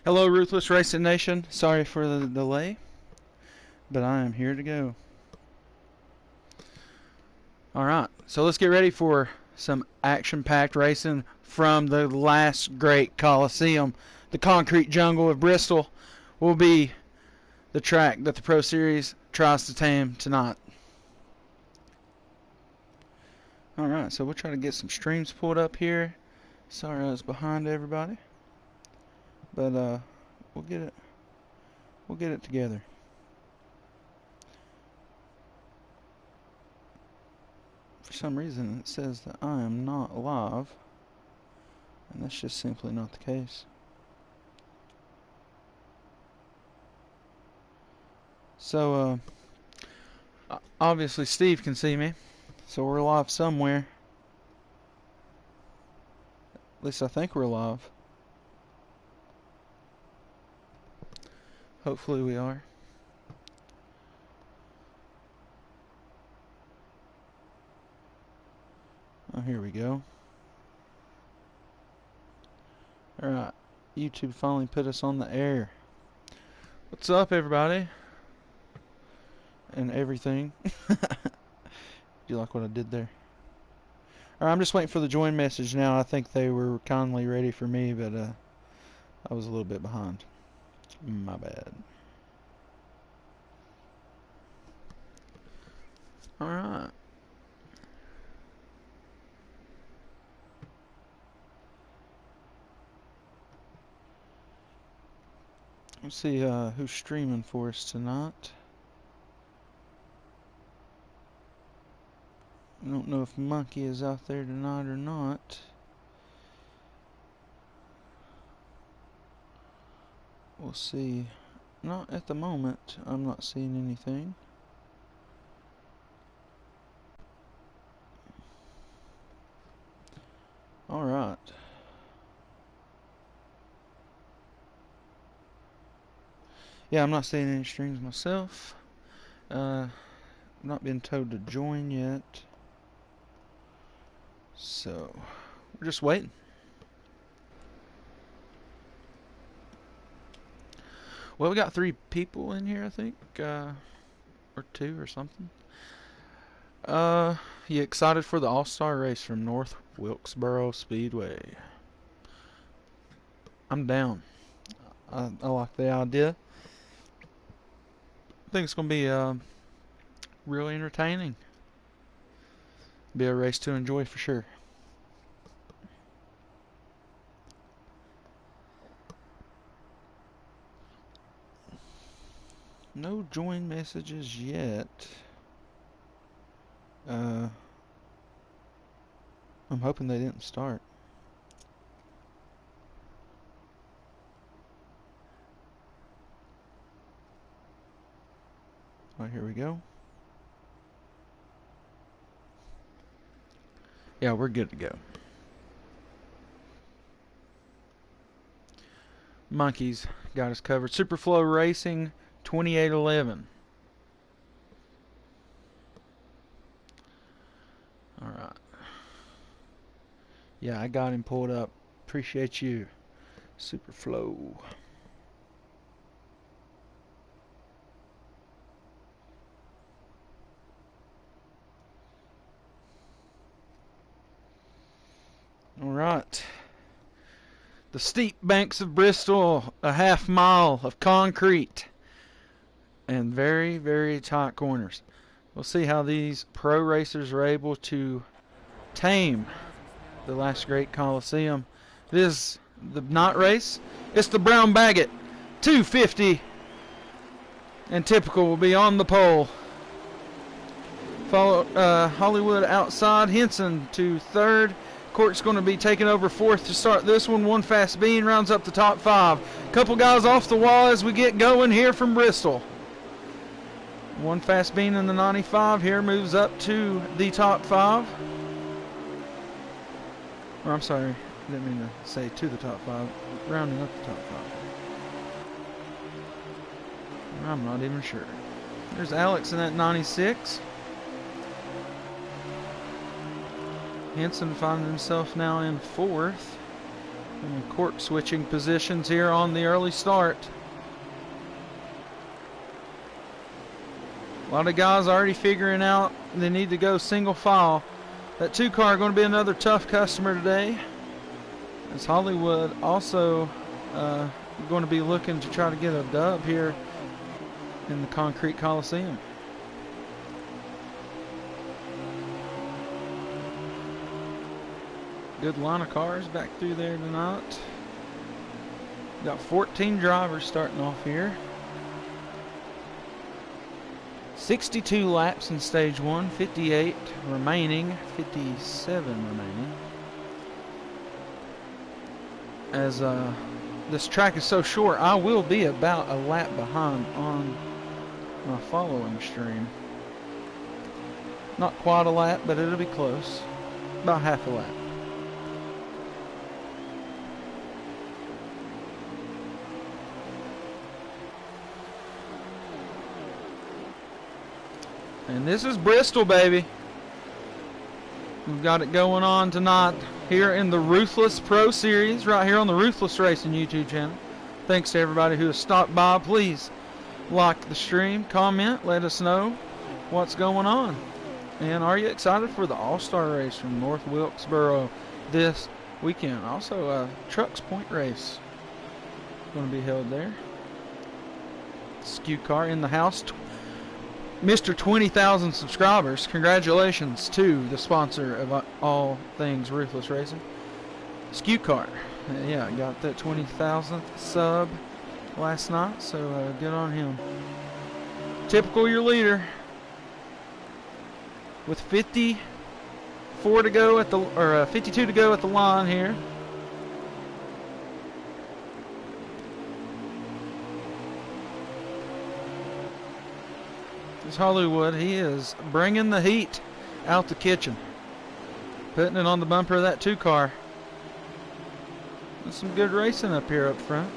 Hello, Ruthless Racing Nation. Sorry for the delay, but I am here to go. Alright, so let's get ready for some action-packed racing from the last great Coliseum. The concrete jungle of Bristol will be the track that the Pro Series tries to tame tonight. Alright, so we'll try to get some streams pulled up here. Sorry I was behind everybody, but we'll get it together. For some reason it says that I am not live, and that's just simply not the case. So obviously Steve can see me, so we're live somewhere. At least I think we're live. Hopefully we are. Oh, here we go. Alright, YouTube finally put us on the air. What's up, everybody? And everything. Do you like what I did there? Alright, I'm just waiting for the join message now. I think they were kindly ready for me, but I was a little bit behind. My bad. Alright. Let's see who's streaming for us tonight. I don't know if Monkey is out there tonight or not. We'll see. Not at the moment. I'm not seeing anything. Alright. Yeah, I'm not seeing any streams myself. I've not been told to join yet. So, we're just waiting. Well, we got 3 people in here, I think. Or 2 or something. You excited for the All-Star race from North Wilkesboro Speedway? I'm down. I like the idea. I think it's going to be really entertaining. Be a race to enjoy for sure. No join messages yet. I'm hoping they didn't start. Alright, here we go. Yeah, we're good to go. Monkeys got us covered. Superflow Racing 2811. Alright. Yeah, I got him pulled up. Appreciate you, Superflow. Alright. The steep banks of Bristol, a half mile of concrete, and very, very tight corners. We'll see how these pro racers are able to tame the last great Coliseum. This is the night race. It's the Brown Baggett 250, and Typical will be on the pole. Follow Hollywood outside, Henson to third. Cork's going to be taking over fourth to start this one. One Fast Bean rounds up the top 5. Couple guys off the wall as we get going here from Bristol. One Fast Bean in the 95 here moves up to the top 5. Or I'm sorry, I didn't mean to say to the top 5. Rounding up the top 5. I'm not even sure. There's Alex in that 96. Henson finds himself now in fourth. And Cork switching positions here on the early start. A lot of guys already figuring out they need to go single file. That 2 car going to be another tough customer today, as Hollywood also going to be looking to try to get a dub here in the Concrete Coliseum. Good line of cars back through there tonight. Got 14 drivers starting off here. 62 laps in stage 1, 58 remaining, 57 remaining. As this track is so short, I will be about a lap behind on my following stream. Not quite a lap, but it'll be close. About half a lap. And this is Bristol, baby. We've got it going on tonight here in the Ruthless Pro Series, right here on the Ruthless Racing YouTube channel. Thanks to everybody who has stopped by. Please like the stream, comment, let us know what's going on. And are you excited for the All-Star race from North Wilkesboro this weekend? Also, a Trucks Point race going to be held there. Skew car in the house. Mr. 20,000 subscribers. Congratulations to the sponsor of all things Ruthless Racing, Skew Car. Yeah, got that 20,000th sub last night, so good on him. Typical your leader with 54 to go at the 52 to go at the line here. Hollywood, he is bringing the heat out the kitchen, putting it on the bumper of that 2 car. There's some good racing up here up front.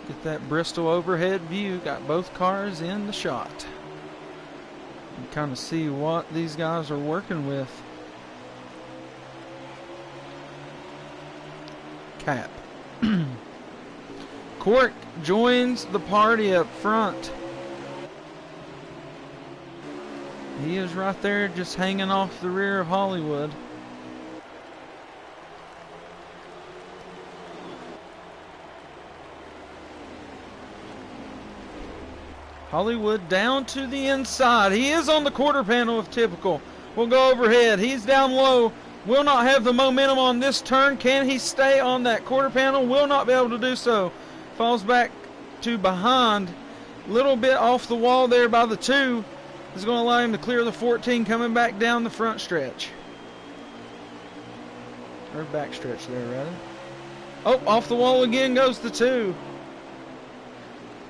Get that Bristol overhead view. Got both cars in the shot. You kind of see what these guys are working with. Cap. Cork joins the party up front. He is right there just hanging off the rear of Hollywood. Hollywood down to the inside. He is on the quarter panel of Typical. We'll go overhead. He's down low. Will not have the momentum on this turn. Can he stay on that quarter panel? Will not be able to do so. Falls back to behind. Little bit off the wall there by the 2. Is going to allow him to clear the 14 coming back down the front stretch. Or back stretch there, rather. Oh, off the wall again goes the 2.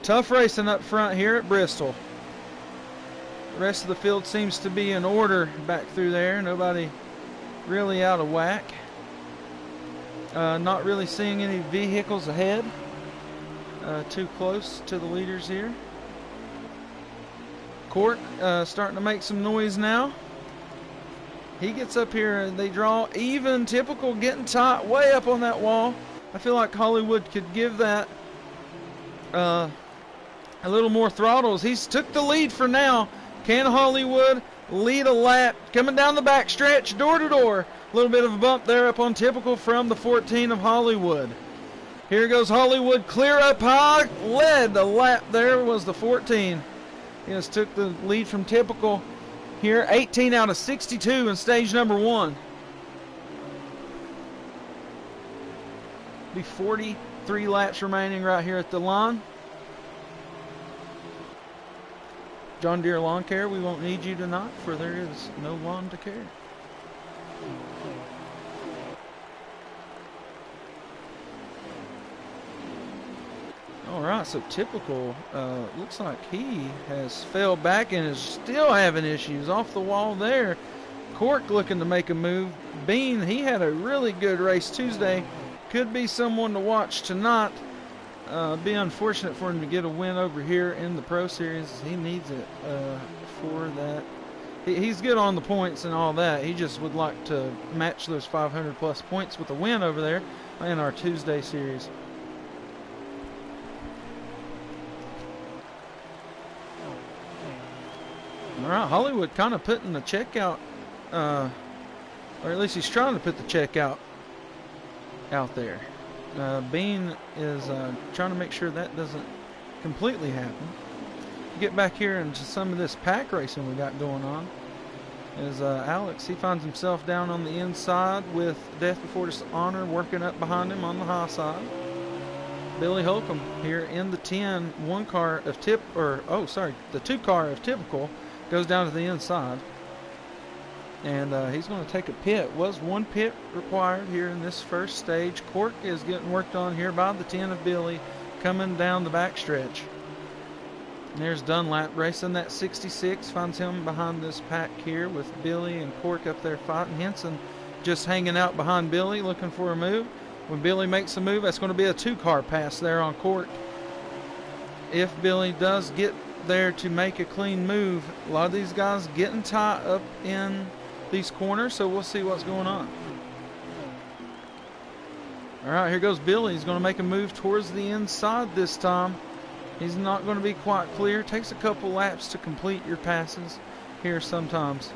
Tough racing up front here at Bristol. The rest of the field seems to be in order back through there. Nobody really out of whack. Not really seeing any vehicles ahead. Too close to the leaders here. Cork starting to make some noise now. He gets up here and they draw even. Typical getting tight way up on that wall. I feel like Hollywood could give that a little more throttles. He's took the lead for now. Can Hollywood lead a lap? Coming down the back stretch, door to door. A little bit of a bump there up on Typical from the 14 of Hollywood. Here goes Hollywood, clear up high. Led the lap there was the 14. He just took the lead from Typical here. 18 out of 62 in stage number 1. Be 43 laps remaining right here at the line. John Deere Lawn Care, we won't need you tonight, for there is no lawn to care. All right, so Typical looks like he has fell back and is still having issues off the wall there. Cork looking to make a move. Bean, he had a really good race Tuesday. Could be someone to watch tonight. Be unfortunate for him to get a win over here in the Pro Series. He needs it for that he's good on the points and all that. He just would like to match those 500 plus points with a win over there in our Tuesday series. All right, Hollywood kind of putting the check out, or at least he's trying to put the check out there. Bean is trying to make sure that doesn't completely happen. Get back here into some of this pack racing we got going on. As Alex, he finds himself down on the inside with Death Before Dishonor working up behind him on the high side. Billy Holcomb here in the 10, the 2 car of Typical goes down to the inside. And he's going to take a pit. Was 1 pit required here in this first stage. Cork is getting worked on here by the 10 of Billy coming down the backstretch. There's Dunlap racing that 66. Finds him behind this pack here with Billy and Cork up there fighting. Henson just hanging out behind Billy looking for a move. When Billy makes a move, that's going to be a 2-car pass there on Cork. If Billy does get there to make a clean move, a lot of these guys getting tight up in these corners, so we'll see what's going on. All right, here goes Billy. He's going to make a move towards the inside this time. He's not going to be quite clear. Takes a couple laps to complete your passes here sometimes.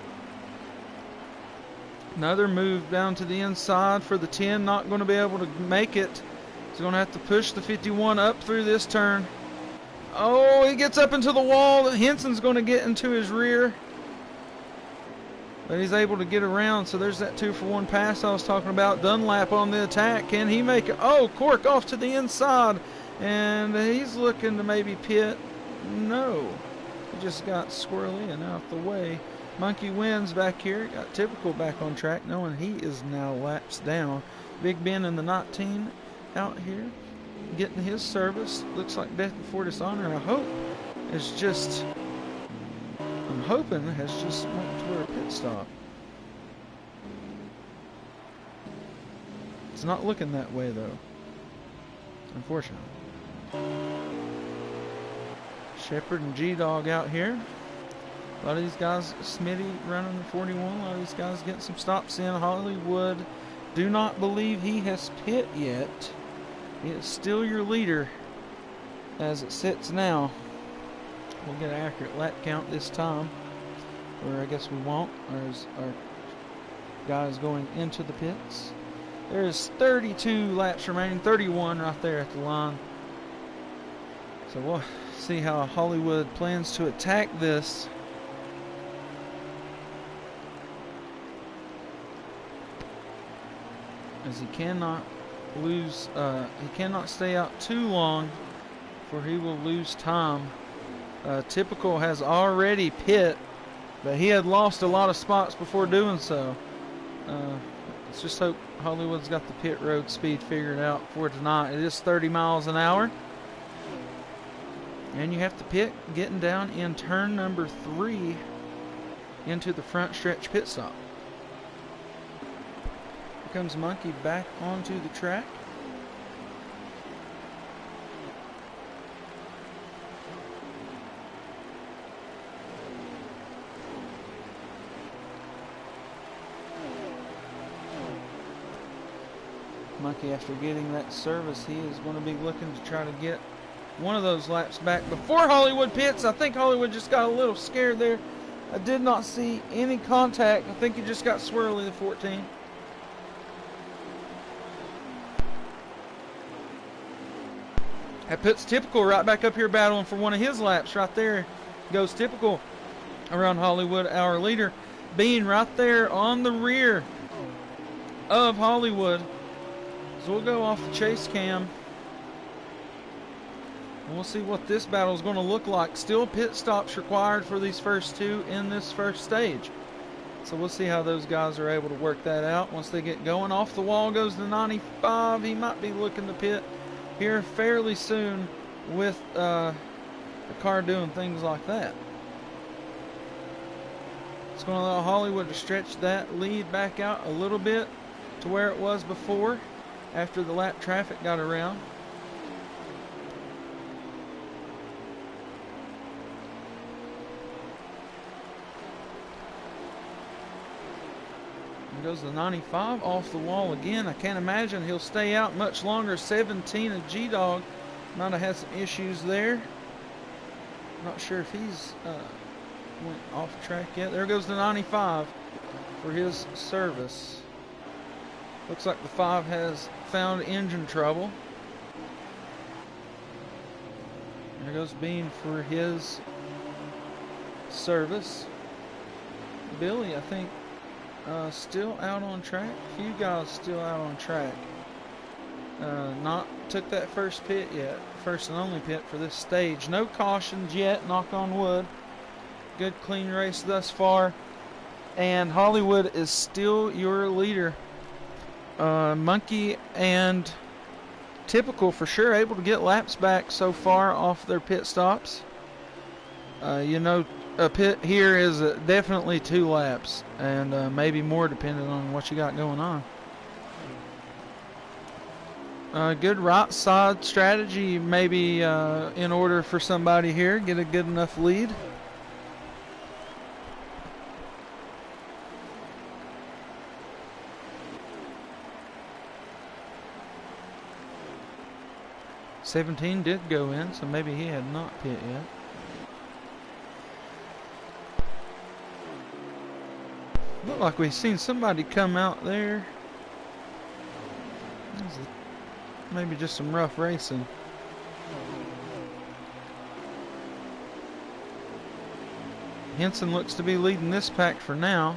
Another move down to the inside for the 10. Not going to be able to make it. He's going to have to push the 51 up through this turn. Oh, he gets up into the wall. Henson's going to get into his rear. But he's able to get around, so there's that 2-for-1 pass I was talking about. Dunlap on the attack. Can he make it? Oh, Cork off to the inside. And he's looking to maybe pit. No. He just got squirrely and out the way. Monkey wins back here. Got Typical back on track, knowing he is now laps down. Big Ben in the 19 out here, getting his service. Looks like Death Before Dishonor, I hope, is just... I'm hoping has just went to a pit stop. It's not looking that way though, unfortunately. Shepherd and G-Dog out here. A lot of these guys, Smitty running the 41. A lot of these guys getting some stops in. Hollywood, do not believe he has pit yet. He is still your leader as it sits now. We'll get an accurate lap count this time, or I guess we won't. There's our guys going into the pits. There's 32 laps remaining, 31 right there at the line. So we'll see how Hollywood plans to attack this. As he cannot lose, he cannot stay out too long, for he will lose time. Typical has already pit, but he had lost a lot of spots before doing so. Let's just hope Hollywood's got the pit road speed figured out for tonight. It is 30 miles an hour. And you have to pit getting down in turn number 3 into the front stretch pit stop. Here comes Monkey back onto the track. Monkey, after getting that service, he is going to be looking to try to get one of those laps back before Hollywood pits. I think Hollywood just got a little scared there. I did not see any contact. I think he just got swirly, the 14. That puts Typical right back up here battling for one of his laps. Right there goes Typical around Hollywood, our leader, being right there on the rear of Hollywood. So we'll go off the chase cam. And we'll see what this battle is going to look like. Still pit stops required for these first two in this first stage. So we'll see how those guys are able to work that out once they get going. Off the wall goes the 95. He might be looking to pit here fairly soon with the car doing things like that. It's going to allow Hollywood to stretch that lead back out a little bit to where it was before, after the lap traffic got around. There goes the 95 off the wall again. I can't imagine he'll stay out much longer. 17 of G-Dog might have had some issues there. Not sure if he's went off track yet. There goes the 95 for his service. Looks like the 5 has found engine trouble. There goes Bean for his service. Billy, I think, still out on track. A few guys still out on track. Not took that first pit yet. First and only pit for this stage. No cautions yet, knock on wood. Good clean race thus far. And Hollywood is still your leader. Monkey and Typical for sure able to get laps back so far off their pit stops. You know, a pit here is definitely 2 laps, and maybe more depending on what you got going on. Good right side strategy maybe in order for somebody here, get a good enough lead. '17 did go in, so maybe he had not pit yet. Looked like we've seen somebody come out there. Maybe just some rough racing. Henson looks to be leading this pack for now.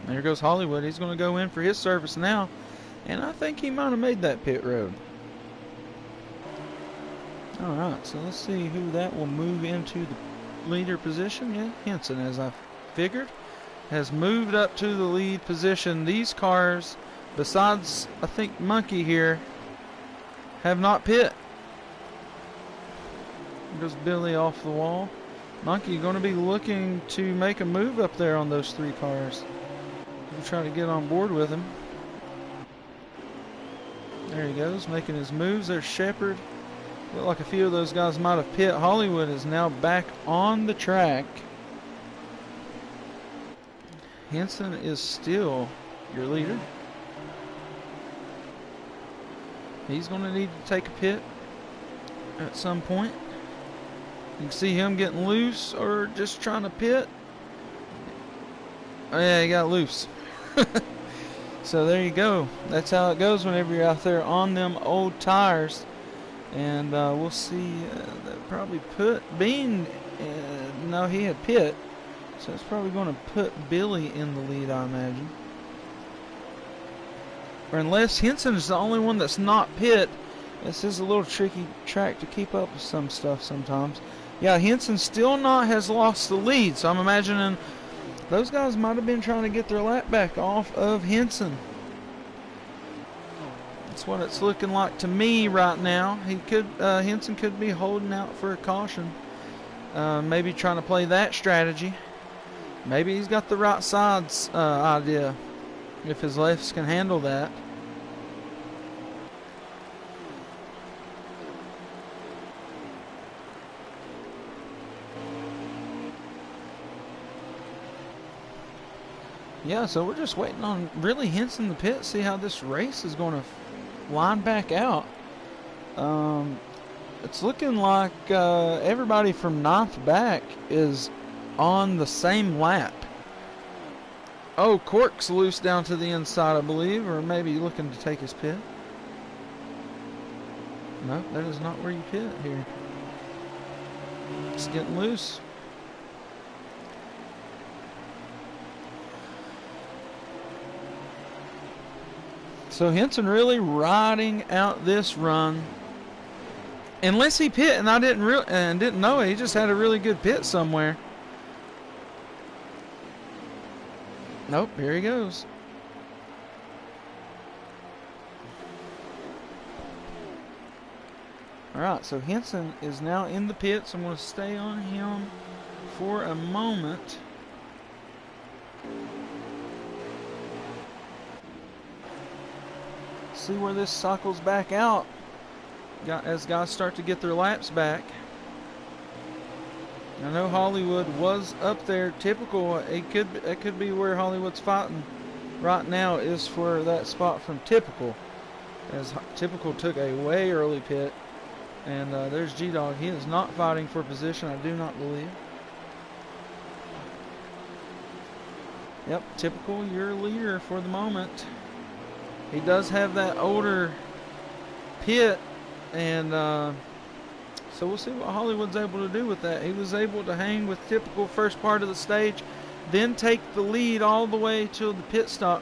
There goes Hollywood. He's going to go in for his service now. And I think he might have made that pit road. Alright, so let's see who that will move into the leader position. Yeah, Henson, as I figured, has moved up to the lead position. These cars, besides I think Monkey here, have not pit. Goes Billy off the wall. Monkey going to be looking to make a move up there on those 3 cars. We'll try to get on board with him. There he goes, making his moves. There's Shepard. Look like a few of those guys might have pit. Hollywood is now back on the track. Henson is still your leader. He's going to need to take a pit at some point. You can see him getting loose or just trying to pit. Oh yeah, he got loose. So there you go. That's how it goes whenever you're out there on them old tires. And we'll see. That probably put Bean. No, he had pit. So it's probably going to put Billy in the lead, I imagine. Or unless Henson is the only one that's not pit. This is a little tricky track to keep up with some stuff sometimes. Yeah, Henson still not has lost the lead. So I'm imagining those guys might have been trying to get their lap back off of Henson. That's what it's looking like to me right now. Henson could be holding out for a caution. Maybe trying to play that strategy. Maybe he's got the right sides idea, if his lefts can handle that. Yeah, so we're just waiting on really Henson the pit, see how this race is going to line back out. It's looking like everybody from 9th back is on the same lap. Oh, Cork's loose down to the inside, I believe, or maybe looking to take his pit. No, that is not where you pit here. It's getting loose. So Henson really riding out this run. Unless he pit and I didn't know it, he just had a really good pit somewhere. Nope, here he goes. Alright, so Henson is now in the pits. I'm going to stay on him for a moment. See where this cycles back out as guys start to get their laps back. I know Hollywood was up there. Typical. It could be where Hollywood's fighting right now is for that spot from Typical, as Typical took a way early pit. And there's G-Dog. He is not fighting for position, I do not believe. Yep, Typical, your leader for the moment. He does have that older pit, and so we'll see what Hollywood's able to do with that. He was able to hang with Typical first part of the stage, then take the lead all the way to the pit stop.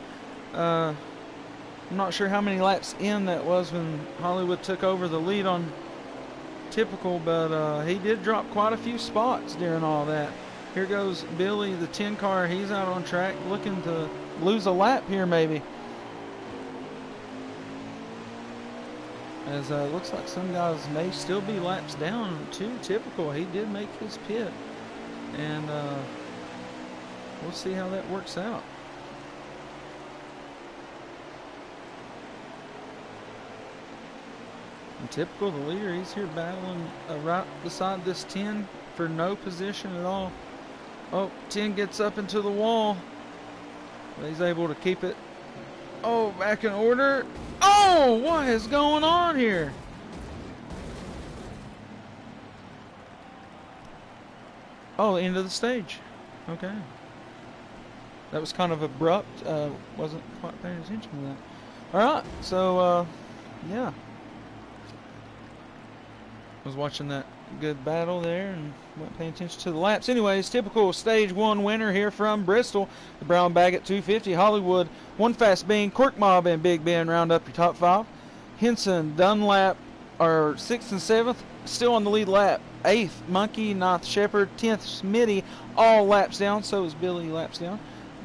I'm not sure how many laps in that was when Hollywood took over the lead on Typical, but he did drop quite a few spots during all that. Here goes Billy, the 10 car. He's out on track looking to lose a lap here maybe. As it looks like some guys may still be laps down to Typical. He did make his pit. And we'll see how that works out. And Typical, the leader, he's here battling right beside this 10 for no position at all. Oh, 10 gets up into the wall. But he's able to keep it. Oh, back in order. Oh, what is going on here? Oh, end of the stage. Okay. That was kind of abrupt. Wasn't quite paying attention to that. All right, so yeah. Was watching that good battle there and wasn't paying attention to the laps. Anyways, Typical stage 1 winner here from Bristol. The brown bag at 250. Hollywood, One Fast Bean, Cork Mob, and Big Ben round up your top 5. Henson, Dunlap are 6th and 7th, still on the lead lap. 8th, Monkey, 9th, Shepherd, 10th, Smitty, all laps down. So is Billy, laps down.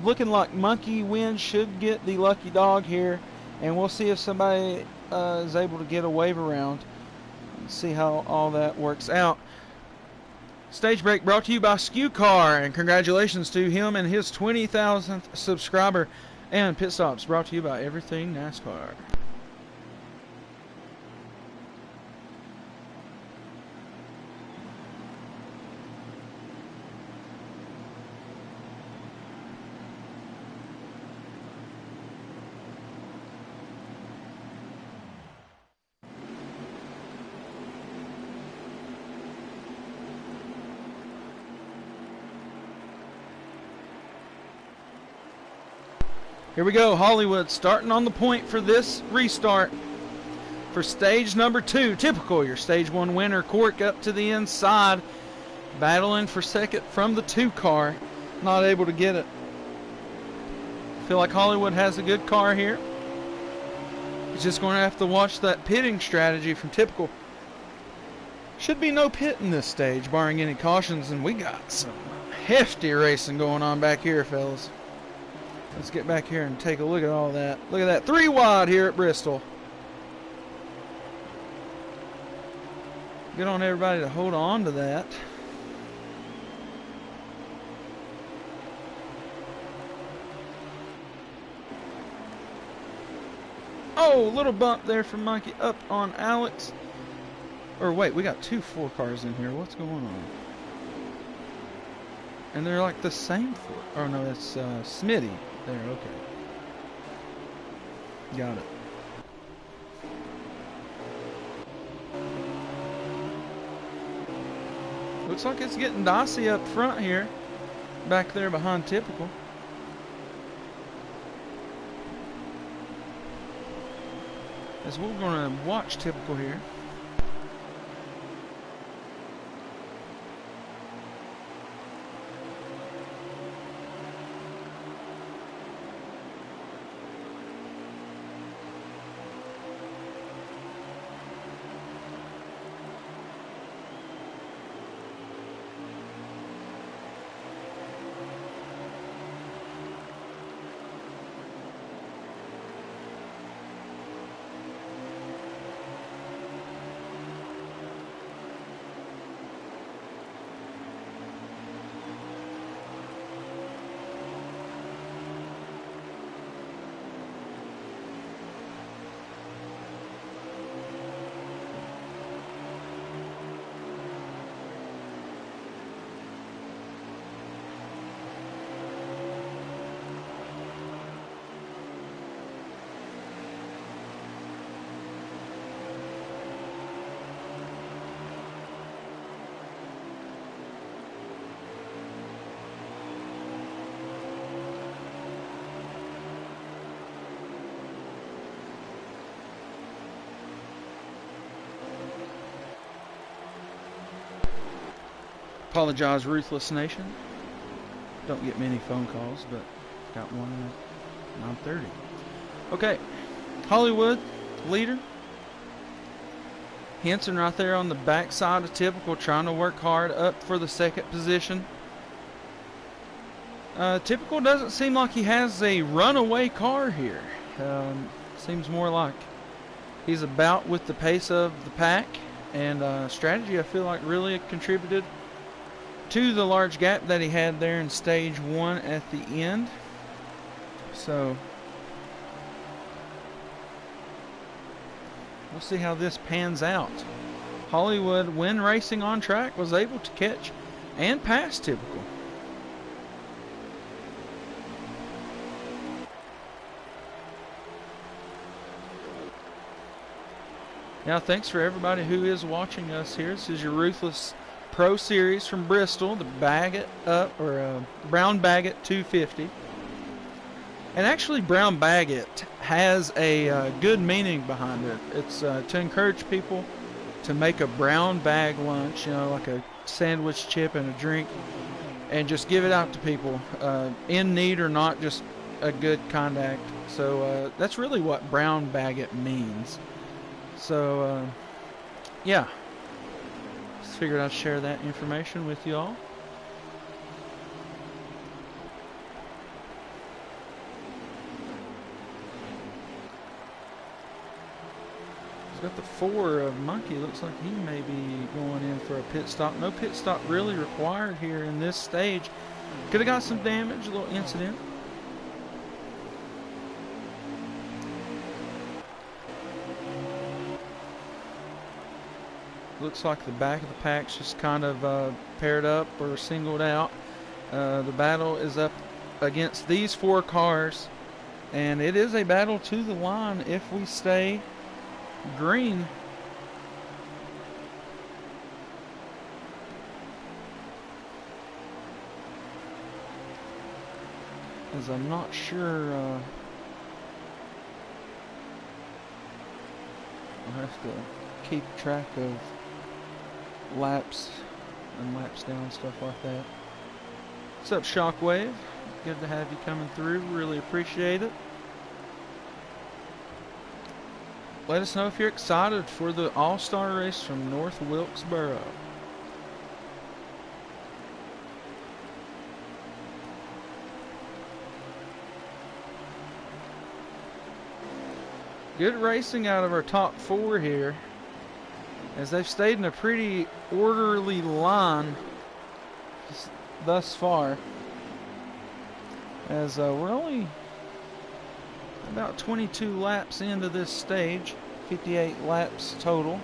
Looking like Monkey wins, should get the lucky dog here. And we'll see if somebody is able to get a wave around. See how all that works out. Stage break brought to you by Skew Car, and congratulations to him and his 20,000th subscriber. And pit stops brought to you by Everything NASCAR. Here we go, Hollywood starting on the point for this restart. For stage number 2, Typical, your stage 1 winner. Cork up to the inside, battling for second from the 2 car. Not able to get it. Feel like Hollywood has a good car here. He's just going to have to watch that pitting strategy from Typical. Should be no pit in this stage, barring any cautions, and we got some hefty racing going on back here, fellas. Let's get back here and take a look at all that. Look at that, 3 wide here at Bristol. Get on everybody to hold on to that. Oh, little bump there from Monkey up on Alex. Or wait, we got 2 4 cars in here. What's going on? And they're like the same 4. Oh no, that's Smitty. There, okay. Got it. Looks like it's getting dicey up front here. Back there behind Typical. As we're going to watch Typical here. Apologize, Ruthless Nation. Don't get many phone calls, but got one at 9:30. Okay, Hollywood, leader. Henson right there on the backside of Typical, trying to work hard up for the second position. Typical doesn't seem like he has a runaway car here. Seems more like he's about with the pace of the pack, and strategy I feel like really contributed to the large gap that he had there in stage one at the end. So we'll see how this pans out. Hollywood, when racing on track, was able to catch and pass Typical. Now, thanks for everybody who is watching us here. This is your Ruthless Pro Series from Bristol, the Baggett up, or Brown Baggett 250. And actually, Brown Baggett has a good meaning behind it. It's to encourage people to make a brown bag lunch, you know, like a sandwich, chip, and a drink, and just give it out to people in need or not, just a good kind act. So that's really what Brown Baggett means. So, yeah, just figured I'd share that information with you all. He's got the 4 of Monkey. Looks like he may be going in for a pit stop. No pit stop really required here in this stage. Could have got some damage, a little incident. Looks like the back of the pack's just kind of paired up or singled out. The battle is up against these 4 cars, and it is a battle to the line if we stay green. As I'm not sure, I'll have to keep track of laps and laps down, stuff like that. What's up, Shockwave? Good to have you coming through. Really appreciate it. Let us know if you're excited for the All-Star race from North Wilkesboro. Good racing out of our top 4 here, as they've stayed in a pretty orderly line thus far, as we're only about 22 laps into this stage, 58 laps total.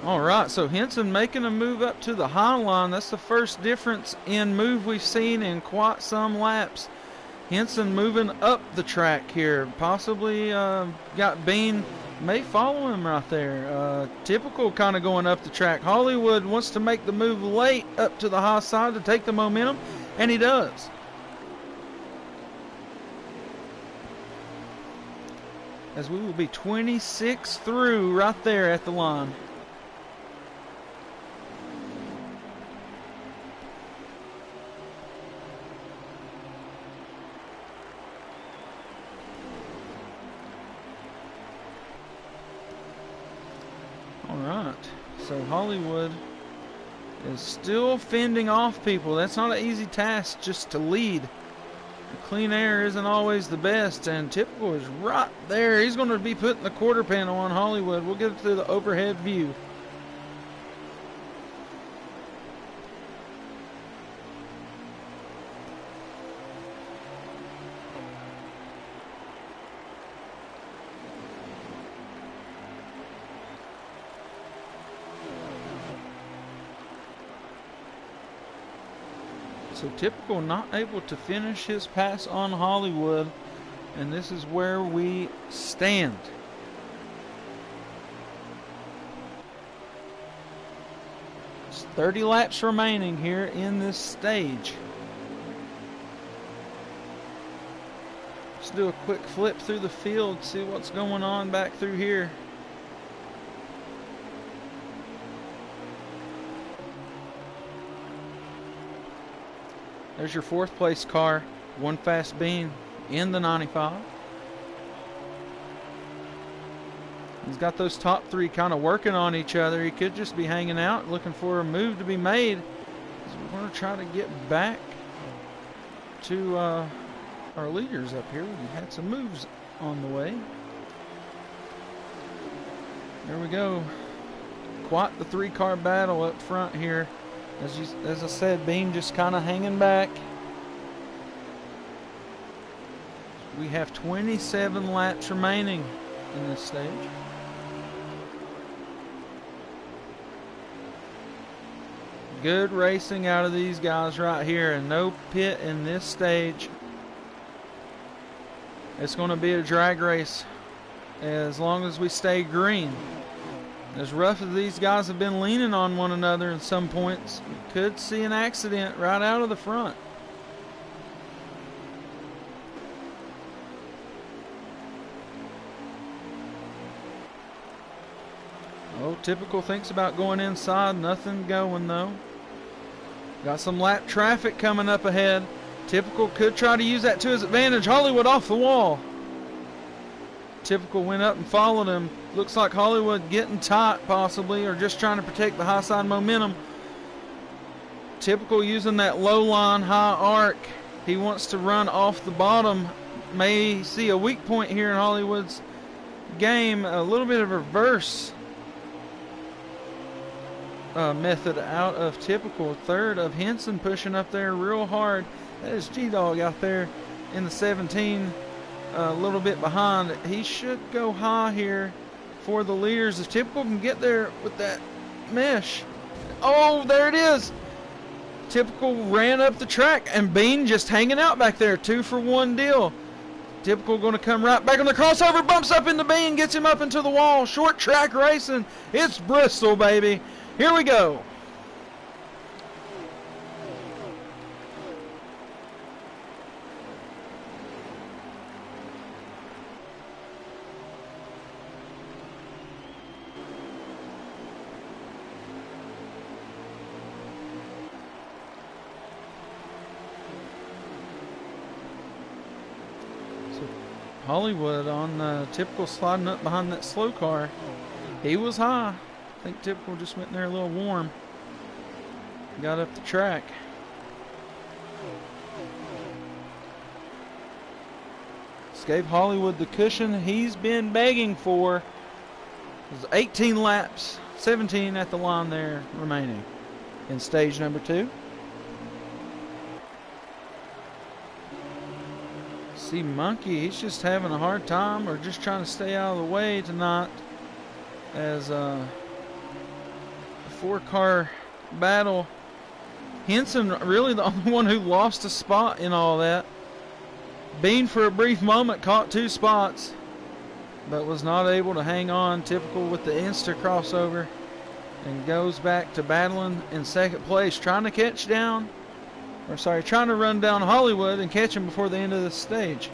All right, so Henson making a move up to the high line. That's the first difference in move we've seen in quite some laps. Henson moving up the track here. Possibly got Bean, may follow him right there. Typical kind of going up the track. Hollywood wants to make the move late up to the high side to take the momentum, and he does. As we will be 26 through right there at the line. So Hollywood is still fending off people. That's not an easy task just to lead. The clean air isn't always the best, and Typical is right there. He's going to be putting the quarter panel on Hollywood. We'll get it through the overhead view. So Typical not able to finish his pass on Hollywood, and this is where we stand. There's 30 laps remaining here in this stage. Let's do a quick flip through the field, see what's going on back through here. There's your 4th place car, One Fast Bean in the 95. He's got those top 3 kind of working on each other. He could just be hanging out looking for a move to be made. So we're going to try to get back to our leaders up here. We had some moves on the way. There we go. Quite the 3-car battle up front here. As I said, Bean just kind of hanging back. We have 27 laps remaining in this stage. Good racing out of these guys right here, and no pit in this stage. It's going to be a drag race as long as we stay green. As rough as these guys have been leaning on one another in some points, you could see an accident right out of the front. Oh, Typical thinks about going inside. Nothing going though. Got some lap traffic coming up ahead. Typical could try to use that to his advantage. Hollywood off the wall. Typical went up and followed him. Looks like Hollywood getting tight possibly, or just trying to protect the high side momentum. Typical using that low line high arc. He wants to run off the bottom. May see a weak point here in Hollywood's game. A little bit of reverse method out of Typical. 3rd of Henson pushing up there real hard. That is G-Dog out there in the 17. A little bit behind. He should go high here for the leaders if Typical can get there with that mesh. Oh, there it is. Typical ran up the track, and Bean just hanging out back there. 2-for-1 deal. Typical going to come right back on the crossover, bumps up into Bean, gets him up into the wall. Short track racing. It's Bristol, baby. Here we go. Hollywood on Typical sliding up behind that slow car. He was high. I think Typical just went in there a little warm. Got up the track. This gave Hollywood the cushion he's been begging for. There's 18 laps, 17 at the line there remaining in stage number 2. See Monkey, he's just having a hard time, or just trying to stay out of the way tonight, as a 4-car battle. Henson really the only one who lost a spot in all that. Bean for a brief moment caught 2 spots, but was not able to hang on. Typical with the insta crossover, and goes back to battling in 2nd place, trying to catch down. Trying to run down Hollywood and catch him before the end of the stage.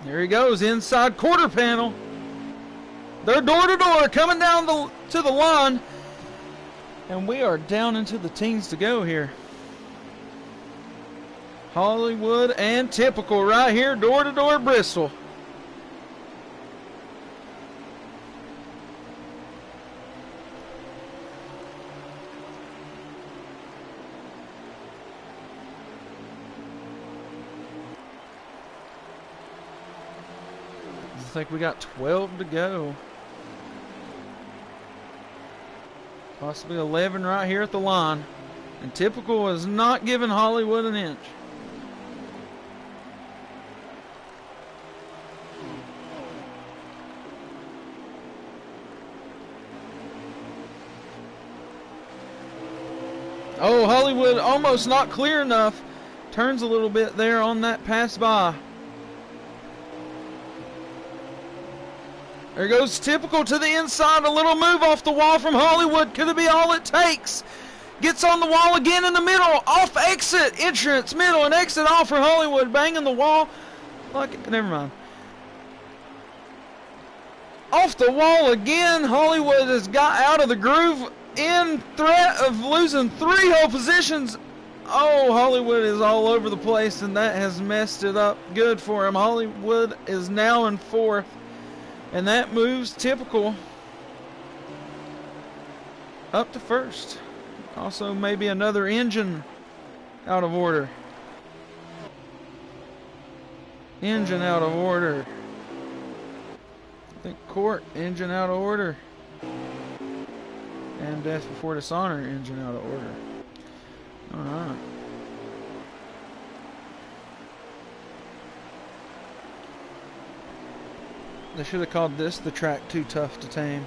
There he goes, inside quarter panel. They're door to door, coming down to the line. And we are down into the teens to go here. Hollywood and Typical right here, door to door Bristol. I think we got 12 to go. Possibly 11 right here at the line. And Typical is not giving Hollywood an inch. Oh, Hollywood almost not clear enough. Turns a little bit there on that pass by. There goes Typical to the inside. A little move off the wall from Hollywood. Could it be all it takes? Gets on the wall again in the middle. Off exit. Entrance, middle, and exit off for Hollywood. Banging the wall. Never mind. Off the wall again. Hollywood has got out of the groove. In threat of losing 3 whole positions. Oh, Hollywood is all over the place, and that has messed it up good for him. Hollywood is now in 4th. And that moves Typical up to 1st. Also, maybe another engine out of order. Engine out of order. I think Court, engine out of order. And Death Before Dishonor, engine out of order. Alright. They should have called this the track Too Tough to Tame.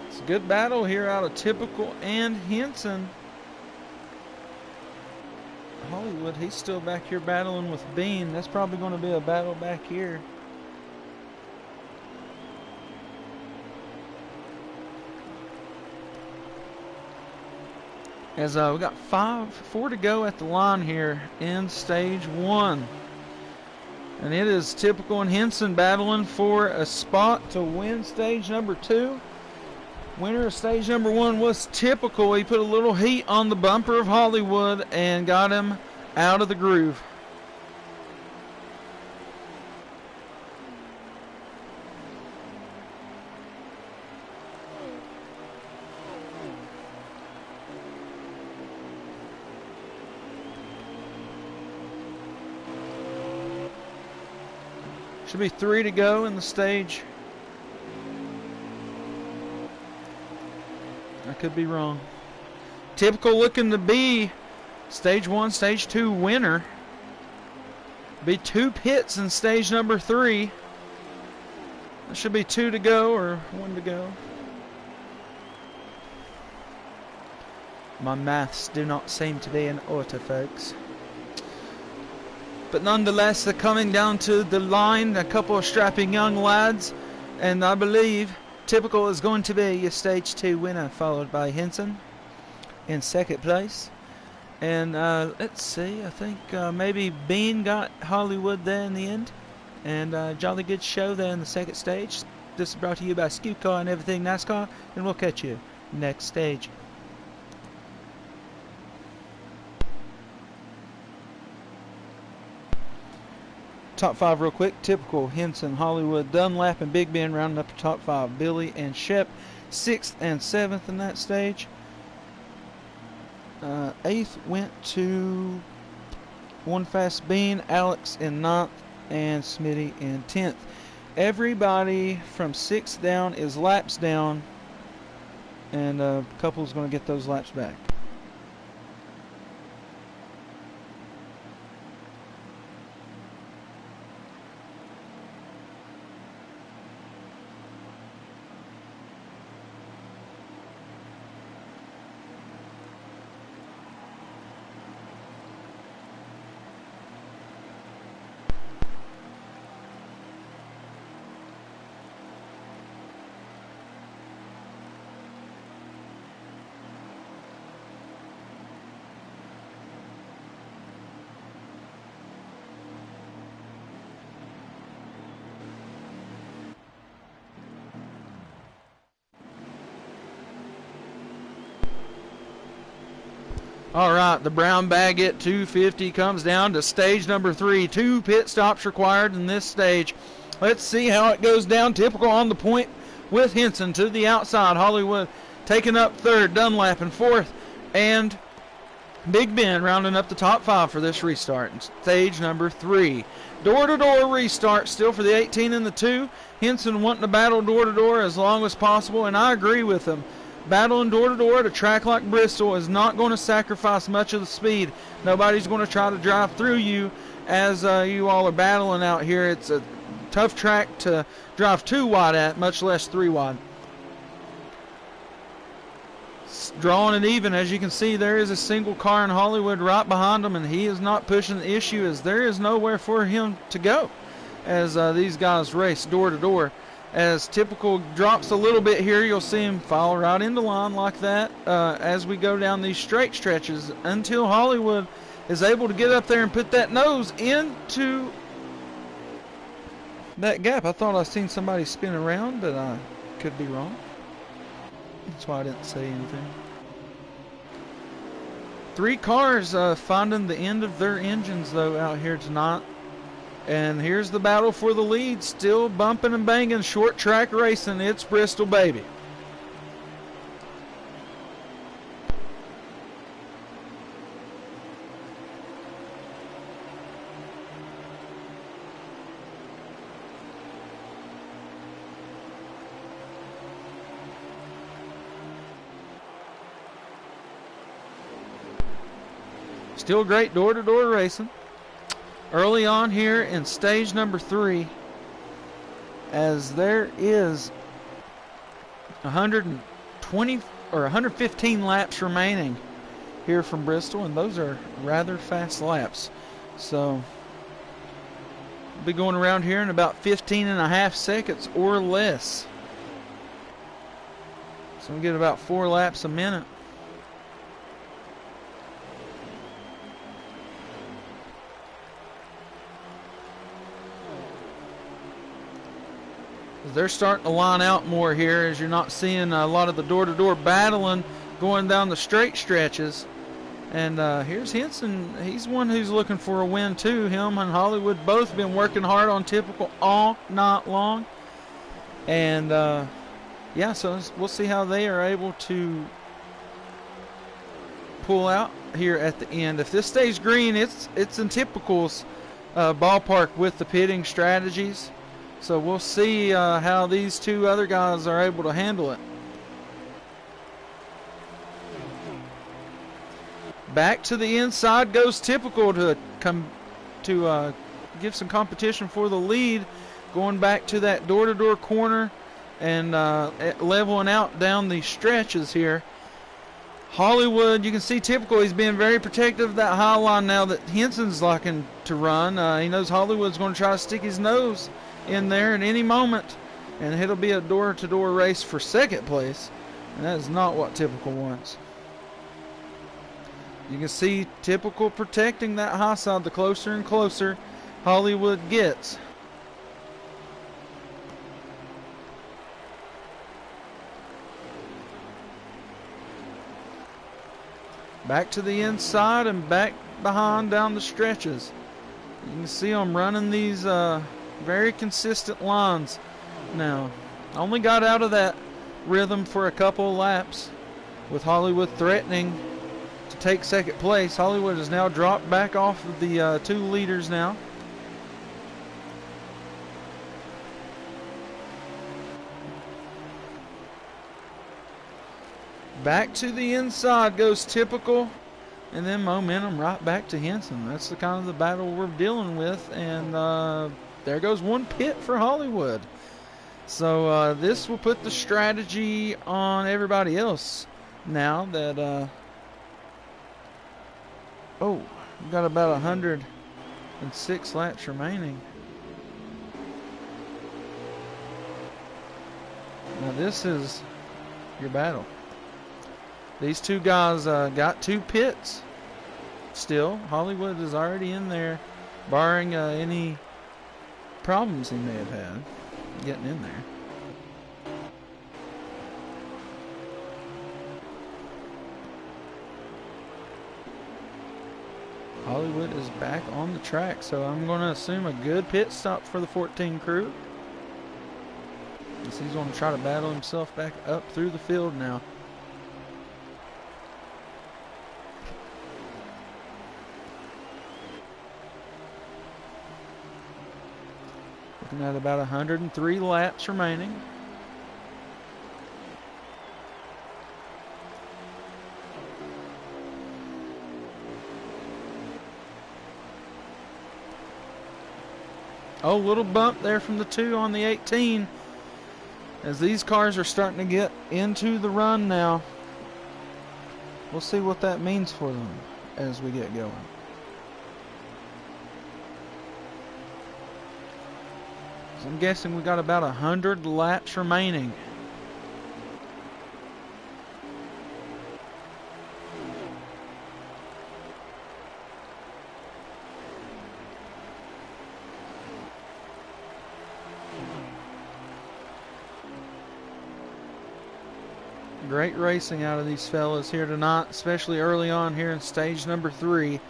It's a good battle here out of Typical and Henson. Hollywood, he's still back here battling with Bean. That's probably going to be a battle back here. As we got 4 to go at the line here in stage 1. And it is Typical and Henson battling for a spot to win stage number 2. Winner of stage number 1 was Typical. He put a little heat on the bumper of Hollywood and got him out of the groove. Should be 3 to go in the stage. I could be wrong. Typical looking to be stage 1, stage 2 winner. Be 2 pits in stage number 3. There should be 2 to go or 1 to go. My maths do not seem to be in order, folks. But nonetheless, they're coming down to the line. A couple of strapping young lads. And I believe Typical is going to be your stage 2 winner, followed by Henson in 2nd place. And let's see, I think maybe Bean got Hollywood there in the end. And jolly good show there in the 2nd stage. This is brought to you by Scoop Car and Everything NASCAR. And we'll catch you next stage. Top 5 real quick. Typical, Henson, Hollywood, Dunlap, and Big Ben rounding up the top 5. Billy and Shep 6th and 7th in that stage. 8th went to One Fast Bean, Alex in 9th, and Smitty in 10th. Everybody from 6th down is laps down, and a couple is going to get those laps back. All right, the brown baguette 250 comes down to stage number 3. 2 pit stops required in this stage. Let's see how it goes down. Typical on the point with Henson to the outside. Hollywood taking up 3rd. Dunlap in 4th. And Big Ben rounding up the top 5 for this restart in stage number 3. Door-to-door restart still for the 18 and the 2. Henson wanting to battle door-to-door as long as possible, and I agree with him. battling door to door at a track like Bristol is not going to sacrifice much of the speed. Nobody's going to try to drive through you as you all are battling out here. It's a tough track to drive 2 wide at, much less 3 wide. Drawing it even, as you can see, there is a single car in Hollywood right behind him, and he is not pushing the issue as there is nowhere for him to go as these guys race door to door. As Typical drops a little bit here, you'll see him fall right into line like that as we go down these straight stretches until Hollywood is able to get up there and put that nose into that gap. I thought I seen somebody spin around, but I could be wrong. That's why I didn't say anything. 3 cars finding the end of their engines, though, out here tonight. And here's the battle for the lead. Still bumping and banging, short track racing. It's Bristol, baby. Still great door-to-door racing. Early on here in stage number 3, as there is 120 or 115 laps remaining here from Bristol, and those are rather fast laps. So we'll be going around here in about 15.5 seconds or less. So we get about 4 laps a minute. They're starting to line out more here as you're not seeing a lot of the door-to-door battling going down the straight stretches. And here's Henson. He's one who's looking for a win too. Him and Hollywood both been working hard on Typical all night long. And yeah, so we'll see how they are able to pull out here at the end. If this stays green, it's in Typical's ballpark with the pitting strategies. So we'll see how these 2 other guys are able to handle it. Back to the inside goes Typical to come to give some competition for the lead. Going back to that door-to-door corner and leveling out down the stretches here. Hollywood, you can see Typical, he's being very protective of that high line now that Henson's liking to run. He knows Hollywood's going to try to stick his nose in there at any moment, and it'll be a door-to-door race for second place, and that is not what Typical wants. You can see Typical protecting that high side the closer and closer Hollywood gets. Back to the inside and back behind down the stretches. You can see them running these very consistent lines now. Only got out of that rhythm for a couple of laps with Hollywood threatening to take second place. Hollywood has now dropped back off of the 2 leaders now. Back to the inside goes Typical, and then momentum right back to Henson. That's the kind of the battle we're dealing with, and there goes 1 pit for Hollywood. So this will put the strategy on everybody else now that we've got about 106 laps remaining. Now this is your battle. These 2 guys got 2 pits still. Hollywood is already in there, barring any problems he may have had getting in there. Hollywood is back on the track, so I'm going to assume a good pit stop for the 14 crew. He's going to try to battle himself back up through the field now. Looking at about 103 laps remaining. Oh, little bump there from the 2 on the 18. As these cars are starting to get into the run now. We'll see what that means for them as we get going. So I'm guessing we got about 100 laps remaining. Great racing out of these fellas here tonight, especially early on here in stage number 3,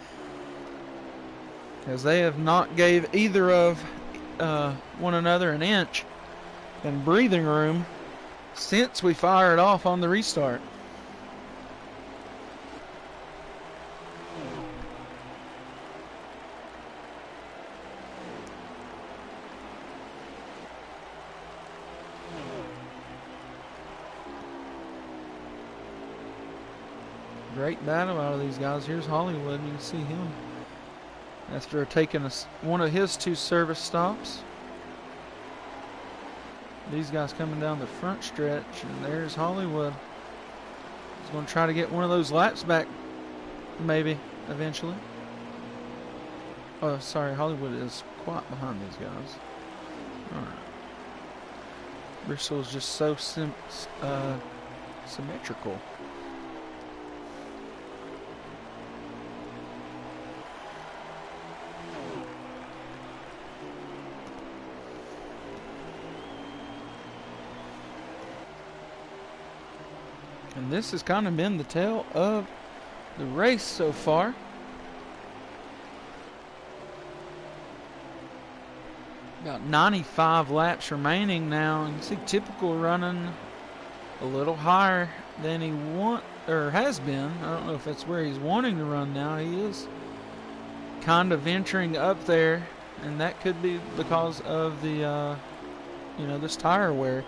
as they have not gave either of one another an inch in breathing room since we fired off on the restart. Great battle out of these guys. Here's Hollywood. You can see him after taking one of his 2 service stops. These guys coming down the front stretch, and there's Hollywood. He's going to try to get one of those laps back, maybe, eventually. Oh, sorry, Hollywood is quite behind these guys. All right. Bristol is just so symmetrical. And this has kind of been the tale of the race so far. About 95 laps remaining now. You can see Typical running a little higher than he has been. I don't know if that's where he's wanting to run now. He is kind of venturing up there, and that could be because of the, this tire wear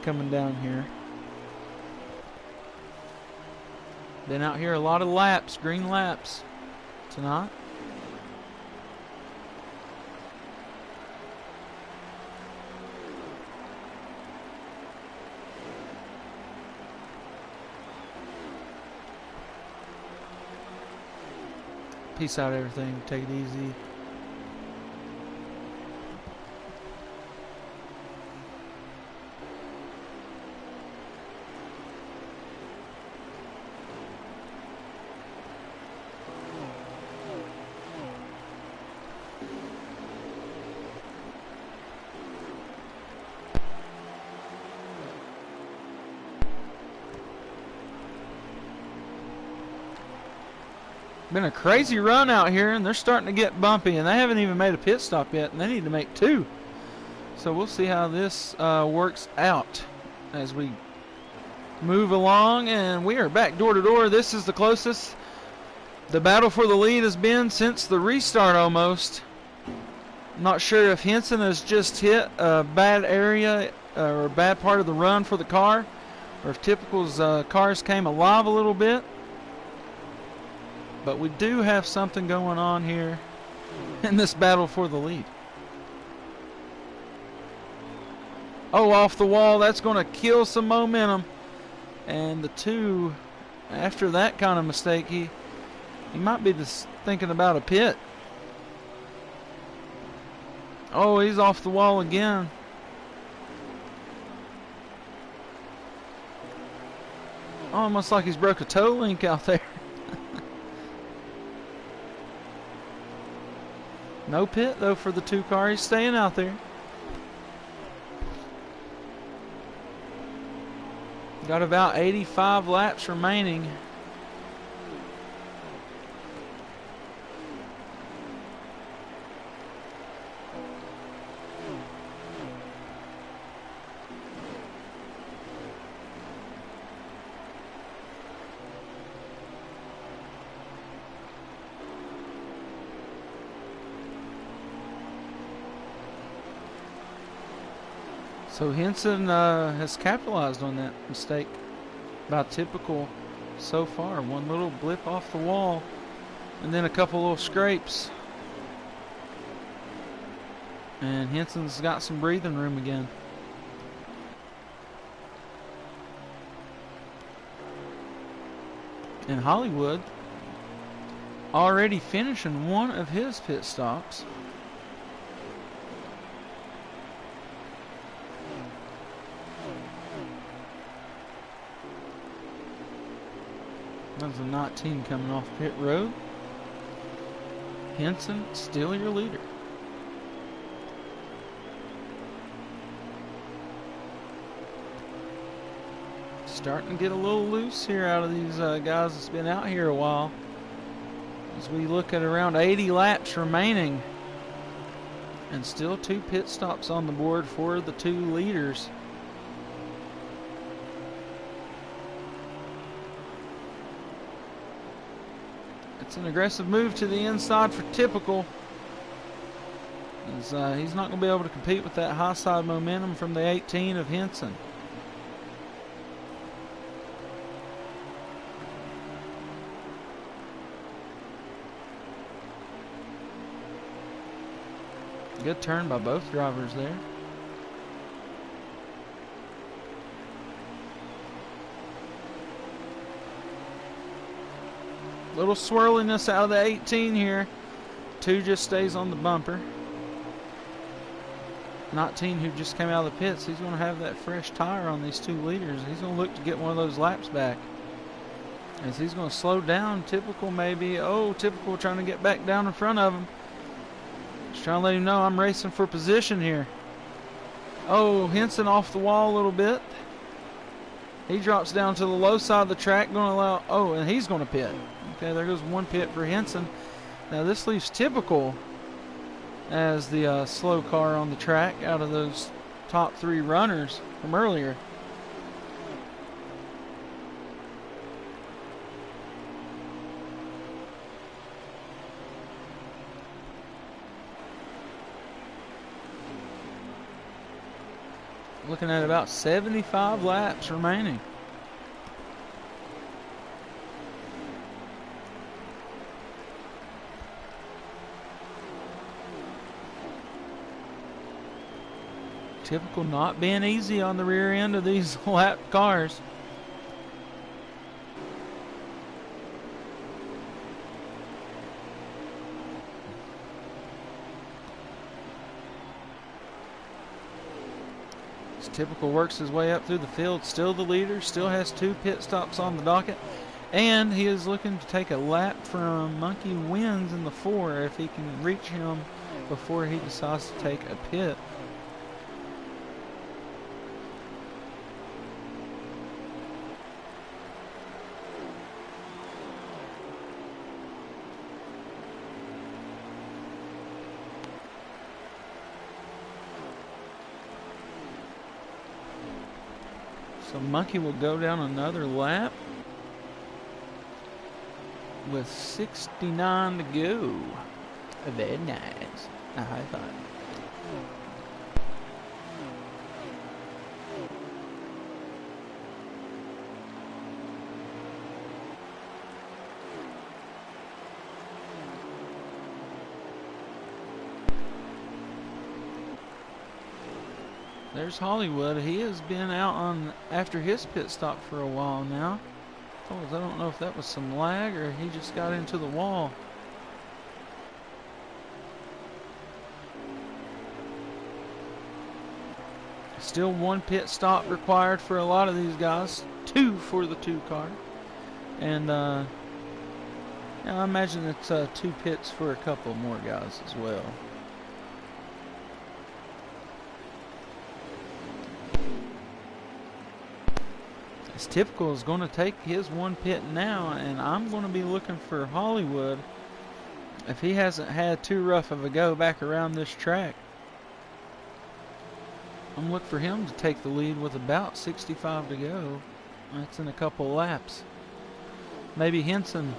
coming down here. Been out here a lot of laps, green laps tonight. Peace out, everything. Take it easy. Been a crazy run out here, and they're starting to get bumpy, and they haven't even made a pit stop yet, and they need to make 2. So we'll see how this works out as we move along, and we are back door to door. This is the closest the battle for the lead has been since the restart almost. I'm not sure if Henson has just hit a bad area or a bad part of the run for the car, or if Typical's cars came alive a little bit. But we do have something going on here in this battle for the lead. Oh, off the wall. That's going to kill some momentum. And the 2, after that kind of mistake, he might be just thinking about a pit. Oh, he's off the wall again. Almost like he's broke a toe link out there. No pit, though, for the 2 car. He's staying out there. Got about 85 laps remaining. So Henson has capitalized on that mistake about Typical so far. One little blip off the wall and then a couple little scrapes. And Henson's got some breathing room again. And Hollywood already finishing one of his pit stops. There's a 19 coming off pit road. Henson still your leader. Starting to get a little loose here out of these guys that's been out here a while. As we look at around 80 laps remaining. And still 2 pit stops on the board for the 2 leaders. It's an aggressive move to the inside for Typical. As, he's not going to be able to compete with that high side momentum from the 18 of Henson. Good turn by both drivers there. Little swirliness out of the 18 here. 2 just stays on the bumper. 19, who just came out of the pits, he's going to have that fresh tire on these 2 leaders. He's going to look to get one of those laps back. As he's going to slow down. Typical maybe. Oh, Typical trying to get back down in front of him. Just trying to let him know I'm racing for position here. Oh, Henson off the wall a little bit. He drops down to the low side of the track. Going to allow. Oh, and he's going to pit. Okay, there goes 1 pit for Henson. Now this leaves Typical as the slow car on the track out of those top 3 runners from earlier. Looking at about 75 laps remaining. Typical not being easy on the rear end of these lap cars. Typical works his way up through the field, still the leader, still has 2 pit stops on the docket, and he is looking to take a lap from Monkey Wins in the 4 if he can reach him before he decides to take a pit. So Monkey will go down another lap with 69 to go. Very nice. A high five. There's Hollywood. He has been out on after his pit stop for a while now. I don't know if that was some lag or he just got into the wall. Still 1 pit stop required for a lot of these guys. 2 for the 2 car. And yeah, I imagine it's 2 pits for a couple more guys as well. It's Typical is going to take his 1 pit now, and I'm going to be looking for Hollywood if he hasn't had too rough of a go back around this track. I'm looking for him to take the lead with about 65 to go. That's in a couple laps. Maybe Henson.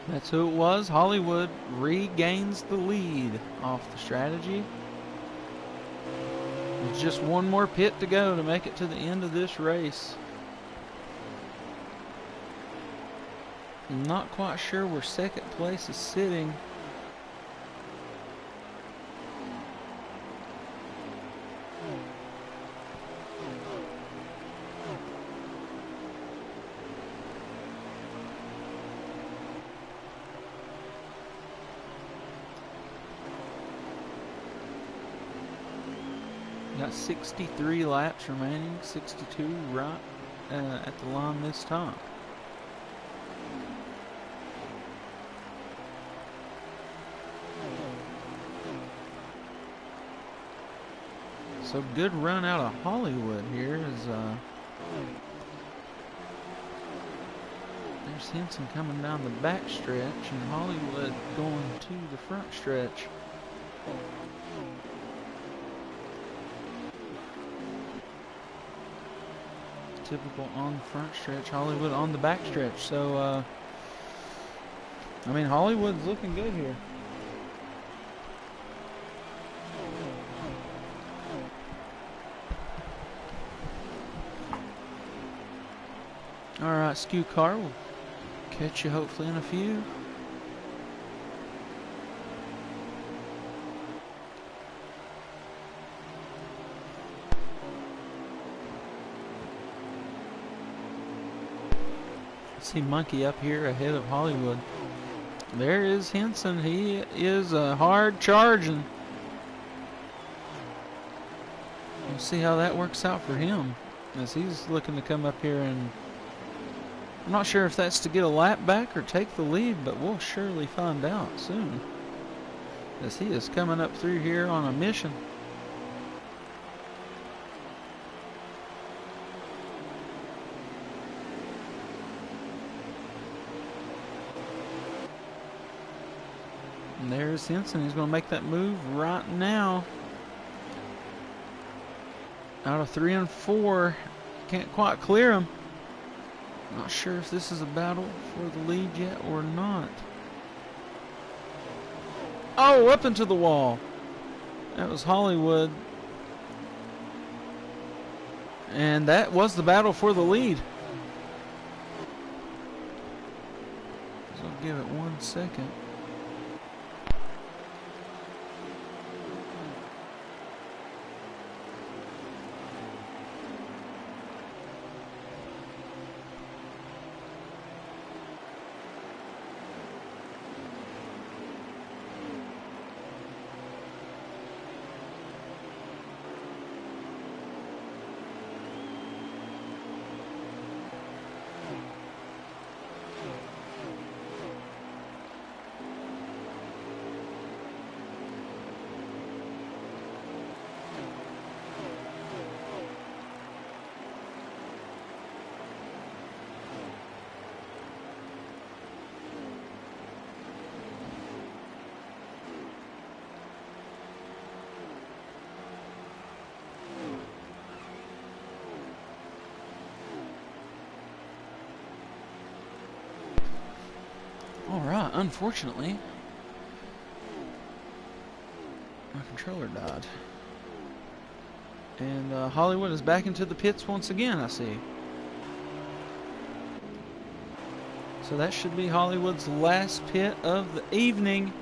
That's who it was. Hollywood regains the lead off the strategy. There's just one more pit to go to make it to the end of this race. I'm not quite sure where second place is sitting. Got 63 laps remaining, 62 right at the line this time. So good run out of Hollywood here as there's Henson coming down the back stretch and Hollywood going to the front stretch. Typical on the front stretch, Hollywood on the back stretch. So, I mean, Hollywood's looking good here. All right, Skew Car will catch you hopefully in a few. See Monkey up here ahead of Hollywood. There is Henson. He is hard charging. We'll see how that works out for him as he's looking to come up here, and I'm not sure if that's to get a lap back or take the lead, but we'll surely find out soon as he is coming up through here on a mission. And there's Henson. He's going to make that move right now. Out of 3 and 4. Can't quite clear him. Not sure if this is a battle for the lead yet or not. Oh, up into the wall. That was Hollywood. And that was the battle for the lead. So I'll give it 1 second. Alright, unfortunately, my controller died. And Hollywood is back into the pits once again, I see. So that should be Hollywood's last pit of the evening.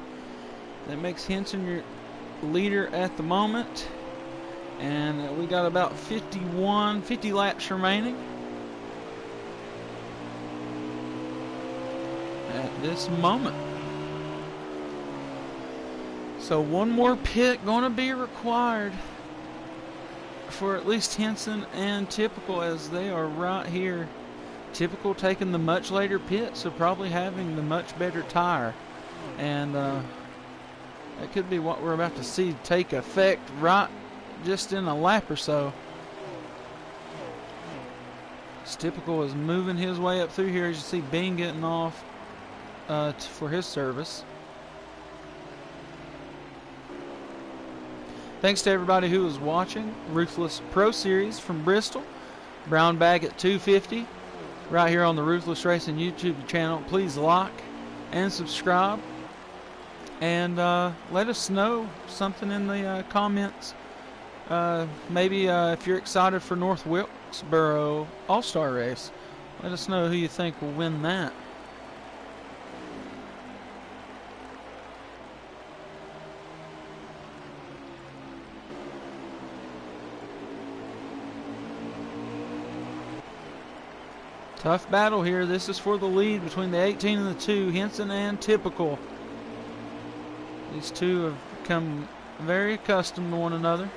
That makes Henson your leader at the moment. And we got about 50 laps remaining. At this moment. So one more pit going to be required for at least Henson and Typical, as they are right here. Typical taking the much later pit, so probably having the much better tire. And that could be what we're about to see take effect right just in a lap or so. Typical is moving his way up through here, as you see Bean getting off for his service. Thanks to everybody who was watching. Ruthless Pro Series from Bristol. Brown bag at 250. Right here on the Ruthless Racing YouTube channel. Please like and subscribe. And let us know something in the comments. Maybe if you're excited for North Wilkesboro All-Star Race, let us know who you think will win that. Tough battle here. This is for the lead between the 18 and the 2, Henson and Typical. These two have become very accustomed to one another.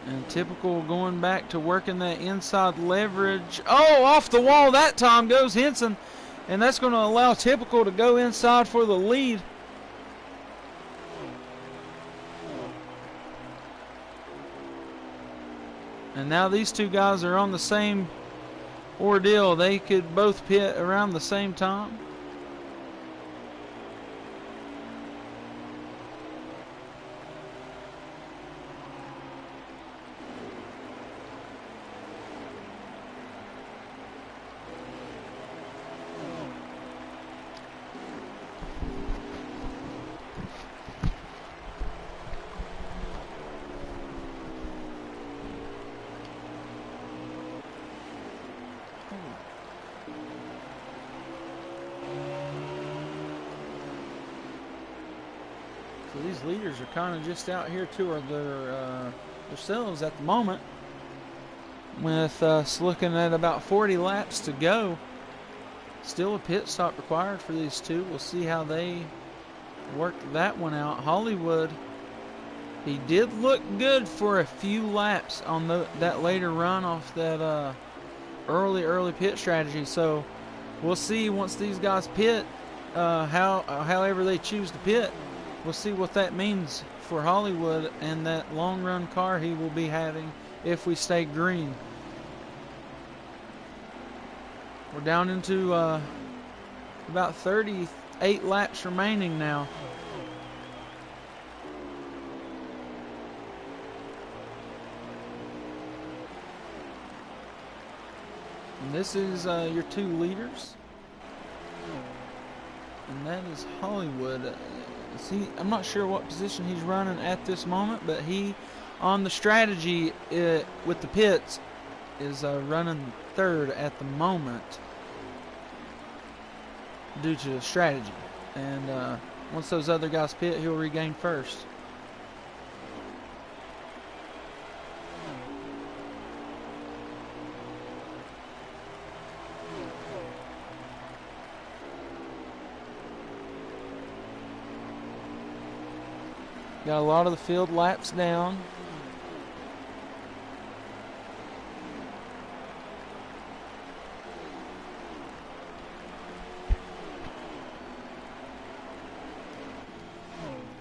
And Typical going back to working that inside leverage. Oh, off the wall that time goes Henson. And that's going to allow Typical to go inside for the lead. And now these two guys are on the same ordeal. They could both pit around the same time. So these leaders are kind of just out here to themselves at the moment, with us looking at about 40 laps to go. Still a pit stop required for these two. We'll see how they work that one out. Hollywood, he did look good for a few laps on that later run off that early pit strategy. So we'll see once these guys pit, however they choose to pit. We'll see what that means for Hollywood and that long run car he will be having if we stay green. We're down into about 38 laps remaining now. And this is your two leaders. And that is Hollywood. See, I'm not sure what position he's running at this moment, but he, on the strategy with the pits, is running third at the moment due to strategy. And once those other guys pit, he'll regain first. Got a lot of the field laps down.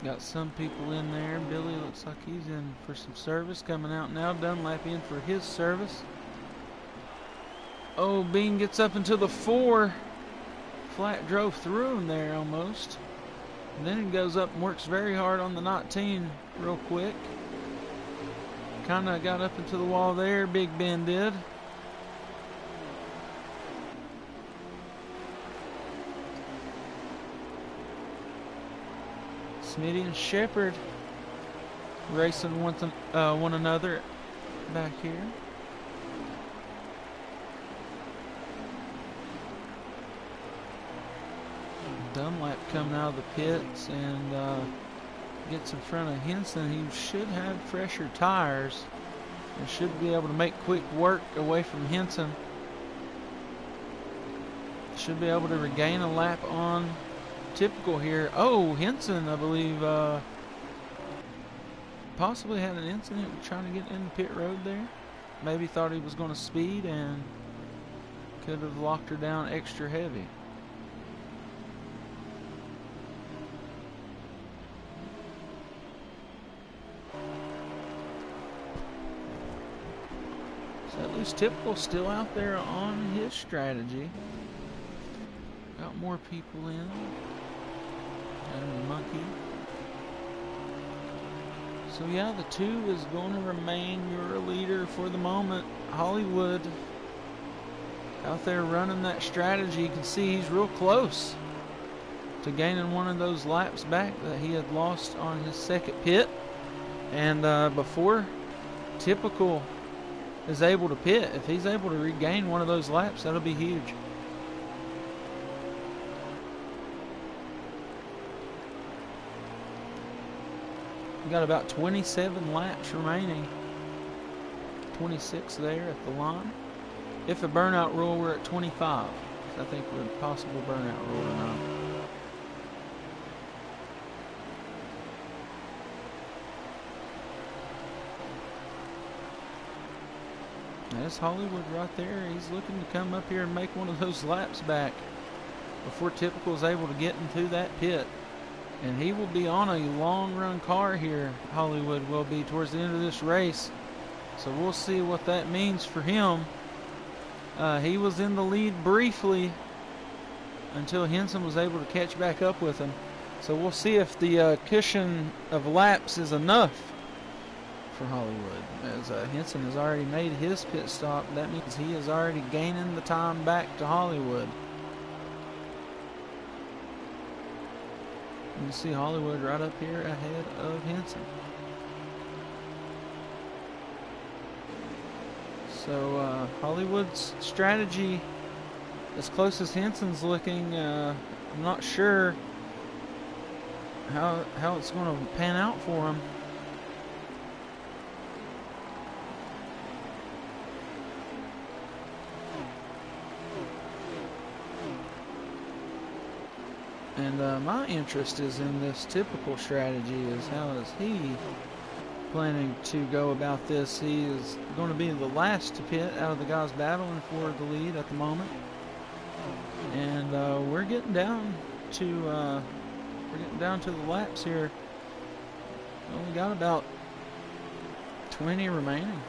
Got some people in there. Billy looks like he's in for some service. Coming out now. Dunlap in for his service. Oh, Bean gets up into the 4. Flat drove through him there almost. And then he goes up and works very hard on the 19 real quick. Kind of got up into the wall there, Big Ben did. Smitty and Shepard racing one another back here. Dunlap coming out of the pits and gets in front of Henson. He should have fresher tires and should be able to make quick work away from Henson. Should be able to regain a lap on Typical here. Oh, Henson, I believe, possibly had an incident trying to get in the pit road there. Maybe thought he was going to speed and could have locked her down extra heavy. So at least Typical still out there on his strategy. Got more people in. And Monkey. So yeah, the 2 is going to remain your leader for the moment. Hollywood out there running that strategy. You can see he's real close to gaining one of those laps back that he had lost on his second pit. And before Typical is able to pit, if he's able to regain one of those laps, that'll be huge. We got about 27 laps remaining. 26 there at the line. If a burnout rule, we're at 25. So I think we're a possible burnout rule tonight. That's Hollywood right there. He's looking to come up here and make one of those laps back before Typical is able to get into that pit. And he will be on a long run car here, Hollywood will be, towards the end of this race. So we'll see what that means for him. He was in the lead briefly until Henson was able to catch back up with him. So we'll see if the cushion of laps is enough for Hollywood. As Henson has already made his pit stop, that means he is already gaining the time back to Hollywood. You can see Hollywood right up here ahead of Henson. So Hollywood's strategy, as close as Henson's looking, I'm not sure how it's going to pan out for him. And my interest is in this Typical strategy. Is how is he planning to go about this? He is going to be the last to pit out of the guys battling for the lead at the moment, and we're getting down to the laps here. Only got about 20 remaining.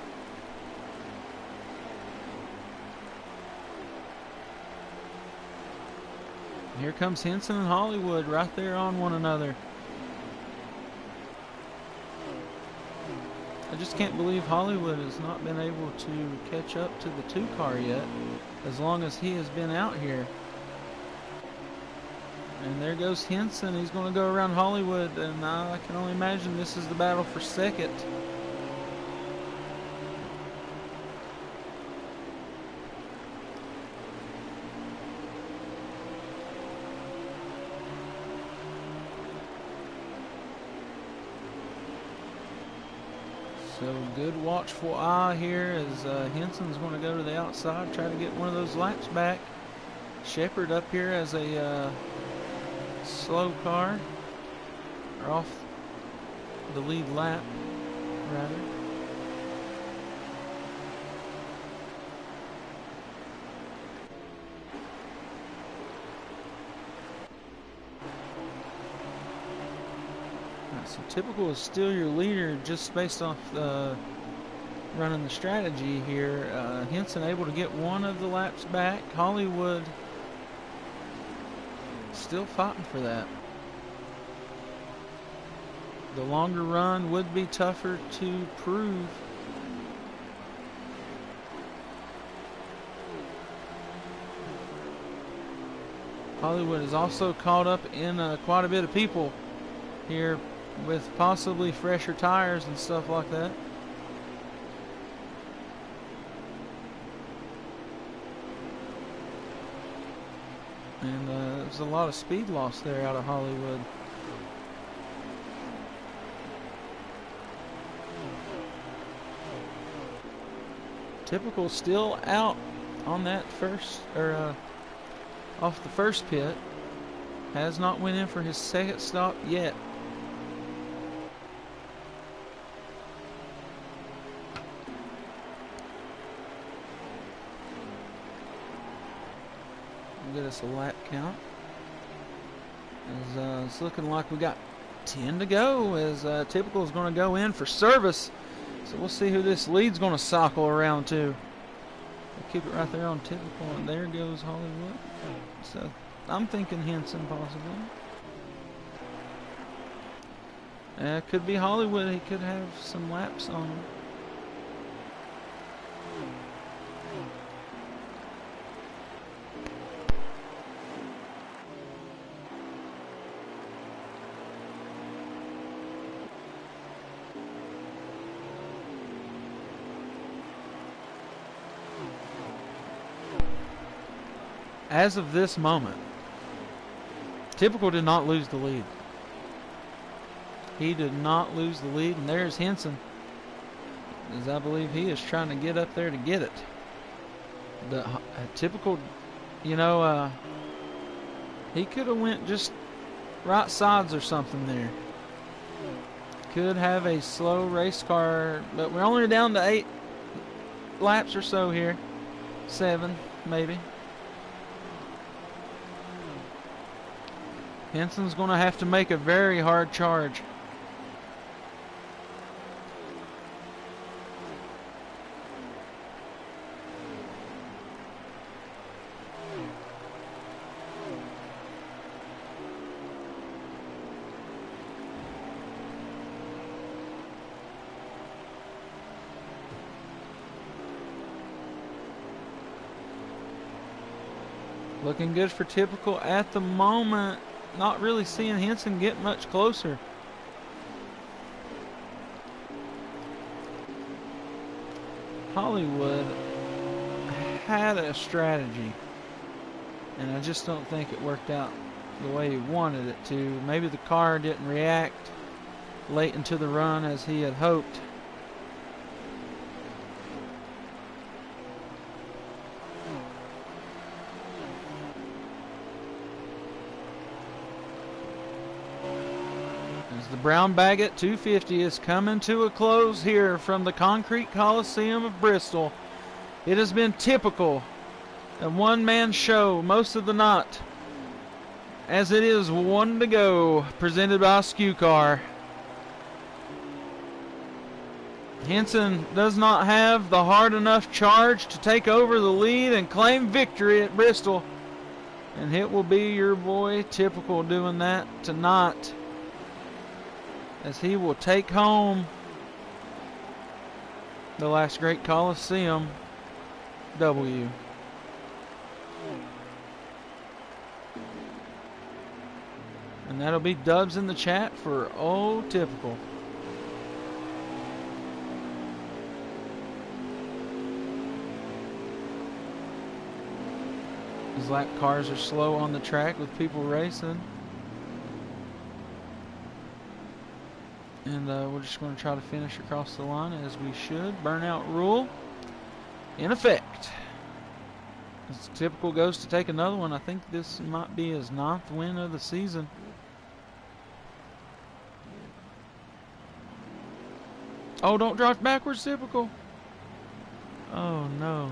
Here comes Henson and Hollywood right there on one another. I just can't believe Hollywood has not been able to catch up to the 2 car yet, as long as he has been out here. And there goes Henson. He's going to go around Hollywood, and I can only imagine this is the battle for second. So good watchful eye here as Henson's going to go to the outside, try to get one of those laps back. Shepard up here as a slow car, or off the lead lap, rather. So Typical is still your leader just based off running the strategy here. Henson able to get one of the laps back. Hollywood still fighting for that. The longer run would be tougher to prove. Hollywood is also caught up in quite a bit of people here, with possibly fresher tires and stuff like that. And there's a lot of speed loss there out of Hollywood. Typical still out on that first, or off the first pit. Has not went in for his second stop yet. Get us a lap count. As it's looking like we got 10 to go, as Typical is going to go in for service. So we'll see who this lead's going to cycle around to. We'll keep it right there on Typical, and there goes Hollywood. So I'm thinking Henson possibly. It could be Hollywood. He could have some laps on him. as of this moment, Typical did not lose the lead. He did not lose the lead, and there's Henson, as I believe he is trying to get up there to get it. The Typical, you know, he could have went just right sides or something there. Could have a slow race car, but we're only down to 8 laps or so here. 7, maybe. Henson's going to have to make a very hard charge. Looking good for Typical at the moment. Not really seeing Henson get much closer. Hollywood had a strategy, and I just don't think it worked out the way he wanted it to. Maybe the car didn't react late into the run as he had hoped. The Brown Baggett 250 is coming to a close here from the Concrete Coliseum of Bristol. It has been Typical, a one-man show most of the night, as it is 1 to go, presented by Skew Car. Henson does not have the hard enough charge to take over the lead and claim victory at Bristol, and it will be your boy Typical doing that tonight, as he will take home the last great Coliseum W. And that'll be dubs in the chat for old Typical. These lap cars are slow on the track with people racing. And we're just going to try to finish across the line as we should. Burnout rule in effect. As Typical goes to take another one. I think this might be his 9th win of the season. Oh, don't drive backwards, Typical. Oh, no.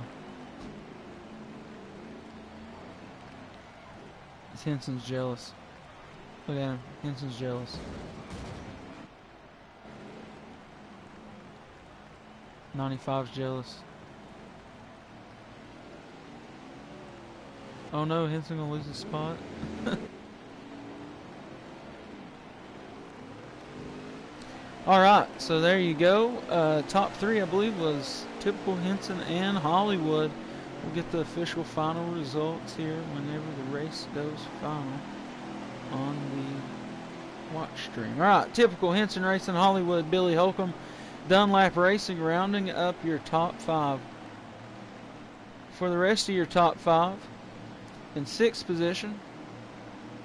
Henson's jealous. Look at him. Henson's jealous. 95's jealous. Oh no, Henson gonna lose his spot. Alright, so there you go. Top 3 I believe was Typical, Henson, and Hollywood. We'll get the official final results here whenever the race goes final on the watch stream. Alright, Typical, Henson Racing, Hollywood, Billy Holcomb, Dunlap Racing rounding up your top 5. For the rest of your top 5, in 6th position,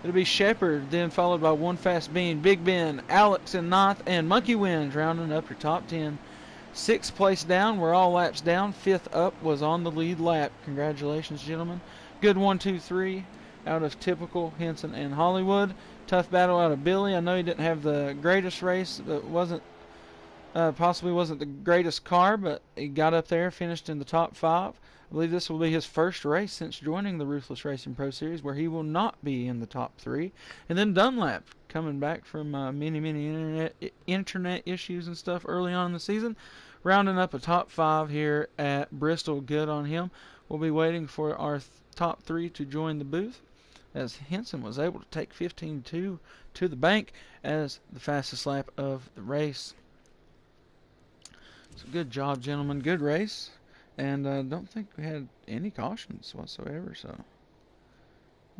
it'll be Shepherd, then followed by One Fast Bean, Big Ben, Alex in 9th, and Monkey Winds rounding up your top 10. 6th place down, we're all laps down. 5th up was on the lead lap. Congratulations, gentlemen. Good 1, 2, 3 out of Typical, Henson, and Hollywood. Tough battle out of Billy. I know he didn't have the greatest race. That wasn't possibly wasn't the greatest car, but he got up there, finished in the top 5. I believe this will be his first race since joining the Ruthless Racing Pro Series where he will not be in the top 3. And then Dunlap, coming back from many internet issues and stuff early on in the season, rounding up a top 5 here at Bristol. Good on him. We'll be waiting for our top 3 to join the booth, as Henson was able to take 15-2 to the bank as the fastest lap of the race. So good job, gentlemen. Good race. And I don't think we had any cautions whatsoever. So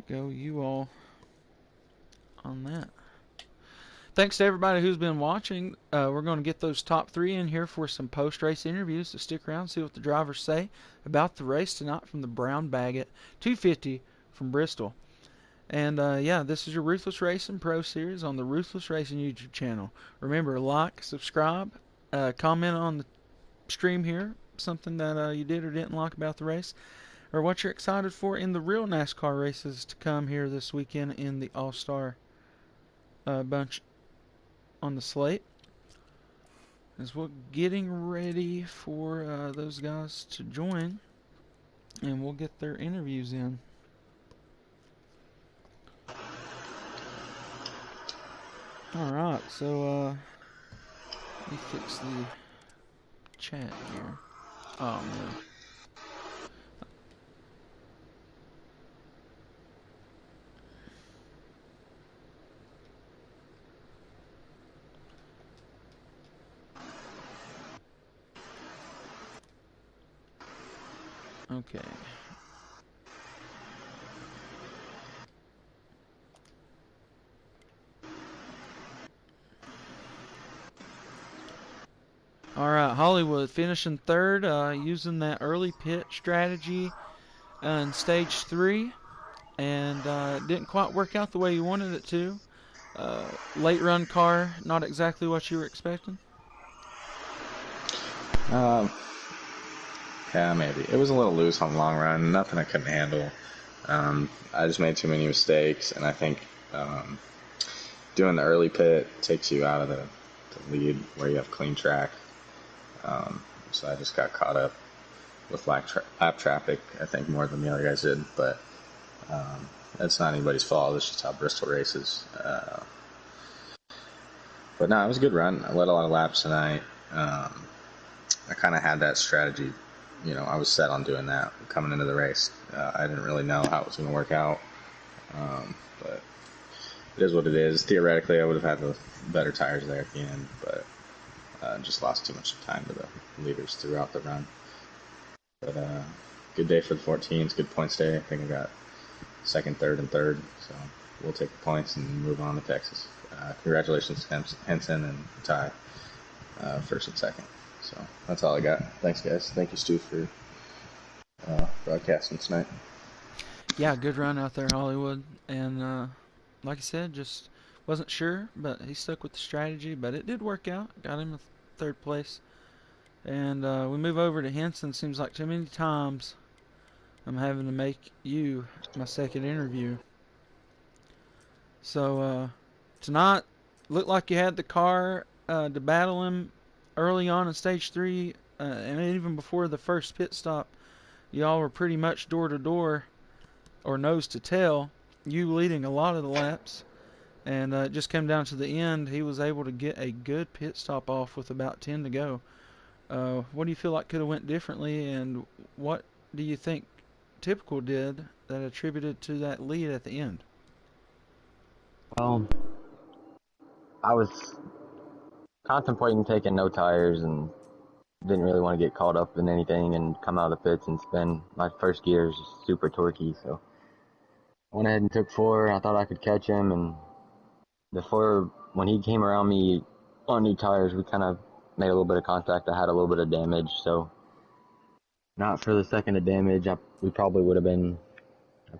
go you all on that. Thanks to everybody who's been watching. We're going to get those top 3 in here for some post-race interviews. So stick around, see what the drivers say about the race tonight from the Brown Baggett 250 from Bristol. And yeah, this is your Ruthless Racing Pro Series on the Ruthless Racing YouTube channel. Remember, like, subscribe, comment on the stream here, something that you did or didn't like about the race, or what you're excited for in the real NASCAR races to come here this weekend in the All-Star bunch on the slate. As we're getting ready for those guys to join, and we'll get their interviews in. Alright, so let me fix the chat here. Oh no. Okay. Alright, Hollywood finishing third, using that early pit strategy in stage 3, and it didn't quite work out the way you wanted it to. Late run car, not exactly what you were expecting? Um, yeah, maybe. It was a little loose on the long run, nothing I couldn't handle. I just made too many mistakes, and I think doing the early pit takes you out of the lead where you have clean track. So I just got caught up with lap traffic, I think, more than the other guys did. But that's not anybody's fault. It's just how Bristol races. But no, it was a good run. I led a lot of laps tonight. I kind of had that strategy. I was set on doing that coming into the race. I didn't really know how it was going to work out. But it is what it is. Theoretically, I would have had the better tires there at the end, but just lost too much time to the leaders throughout the run. But good day for the 14s, good points day. I think I got second, third, and third, so we'll take the points and move on to Texas. Congratulations to Henson and Ty, first and second. So that's all I got. Thanks, guys. Thank you, Stu, for broadcasting tonight. Yeah, good run out there, Hollywood. And like I said, just wasn't sure, but he stuck with the strategy. But it did work out. Got him in third place. And we move over to Henson. Seems like too many times I'm having to make you my second interview. So tonight, looked like you had the car to battle him early on in stage 3. And even before the first pit stop, y'all were pretty much door to door or nose to tail, you leading a lot of the laps. And it just came down to the end. He was able to get a good pit stop off with about 10 to go. What do you feel like could have went differently, and what do you think Typical did that attributed to that lead at the end? Well, I was contemplating taking no tires and didn't really want to get caught up in anything and come out of the pits and spin. My first gear is just super torquey, so I went ahead and took 4. I thought I could catch him, and before, when he came around me on new tires, we kind of made a little bit of contact. I had a little bit of damage, so not for the second of damage. I probably would have been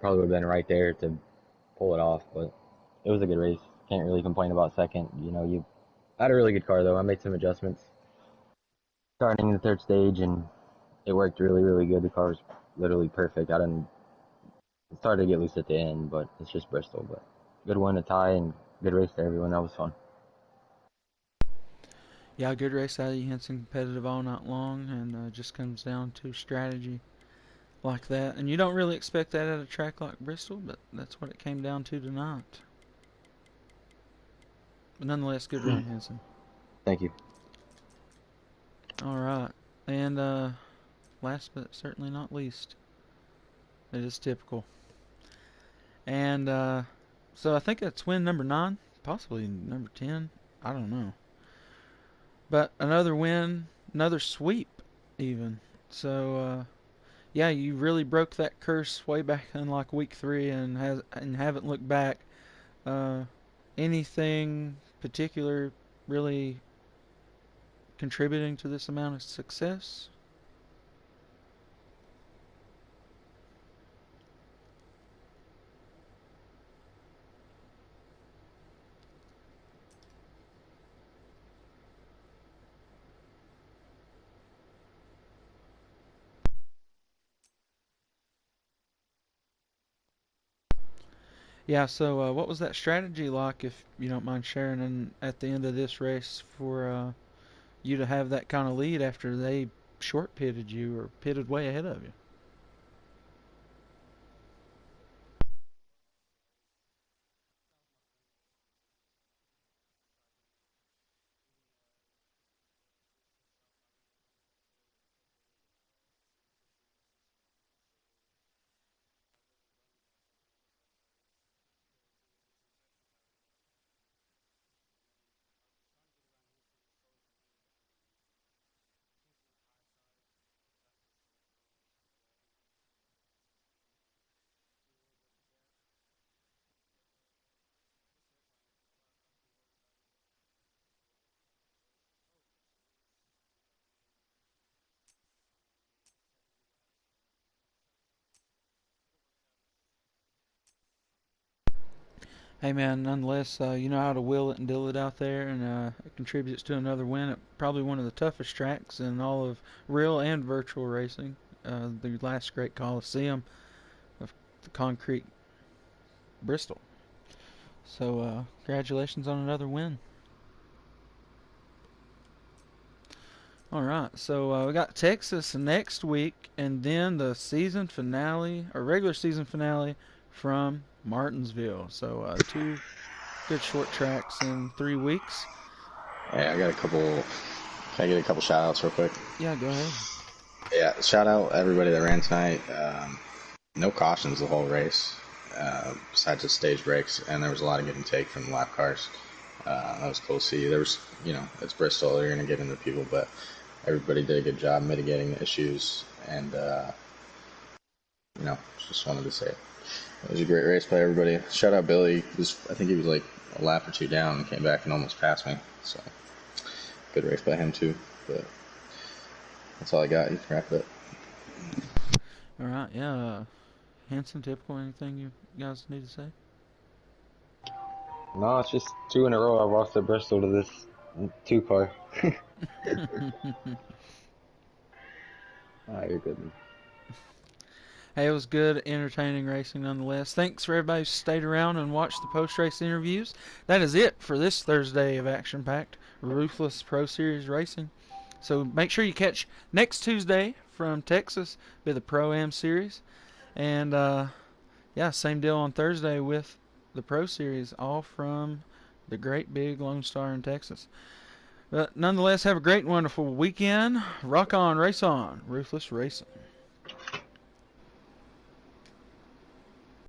right there to pull it off, but it was a good race. Can't really complain about second. I had a really good car though. I made some adjustments starting in the third stage, and it worked really, really good. The car was literally perfect. It started to get loose at the end, but it's just Bristol. But good win to tie and good race to everyone. That was fun. Yeah, good race out of you, Henson. Competitive all night long, and just comes down to strategy like that. And you don't really expect that at a track like Bristol, but that's what it came down to tonight. But nonetheless, good run, Henson. Thank you. All right, and last but certainly not least, it is Typical. And so I think that's win number 9, possibly number 10. I don't know. But another win, another sweep, even. So yeah, you really broke that curse way back in like week 3, and haven't looked back. Uh, Anything particular really contributing to this amount of success? Yeah, so what was that strategy like, if you don't mind sharing, at the end of this race for you to have that kind of lead after they short pitted you or pitted way ahead of you? Hey man, nonetheless, you know how to will it and deal it out there, and it contributes to another win at probably one of the toughest tracks in all of real and virtual racing. The last great Coliseum of the concrete Bristol. So, congratulations on another win. All right, so we got Texas next week, and then the season finale, or regular season finale, from Martinsville. So, two good short tracks in 3 weeks. Yeah, I got a couple. Can I get a couple shout outs real quick? Yeah, go ahead. Yeah, shout out everybody that ran tonight. No cautions the whole race, besides the stage breaks, and there was a lot of give and take from the lap cars. That was cool to see. There was, it's Bristol, they're going to get into people, but everybody did a good job mitigating the issues, and, just wanted to say it was a great race by everybody. Shout out Billy. I think he was like a lap or two down and came back and almost passed me, so good race by him too. But that's all I got. You can wrap it up. All right, yeah. Hanson, typical, anything you guys need to say? No, it's just two in a row. I've lost at Bristol to this two car. Ah, you're good. Hey, it was good, entertaining racing nonetheless. Thanks for everybody who stayed around and watched the post-race interviews. That is it for this Thursday of action-packed Ruthless Pro Series racing. So make sure you catch next Tuesday from Texas with the Pro-Am Series. And, yeah, same deal on Thursday with the Pro Series, all from the great big Lone Star in Texas. But nonetheless, have a great and wonderful weekend. Rock on, race on, Ruthless Racing.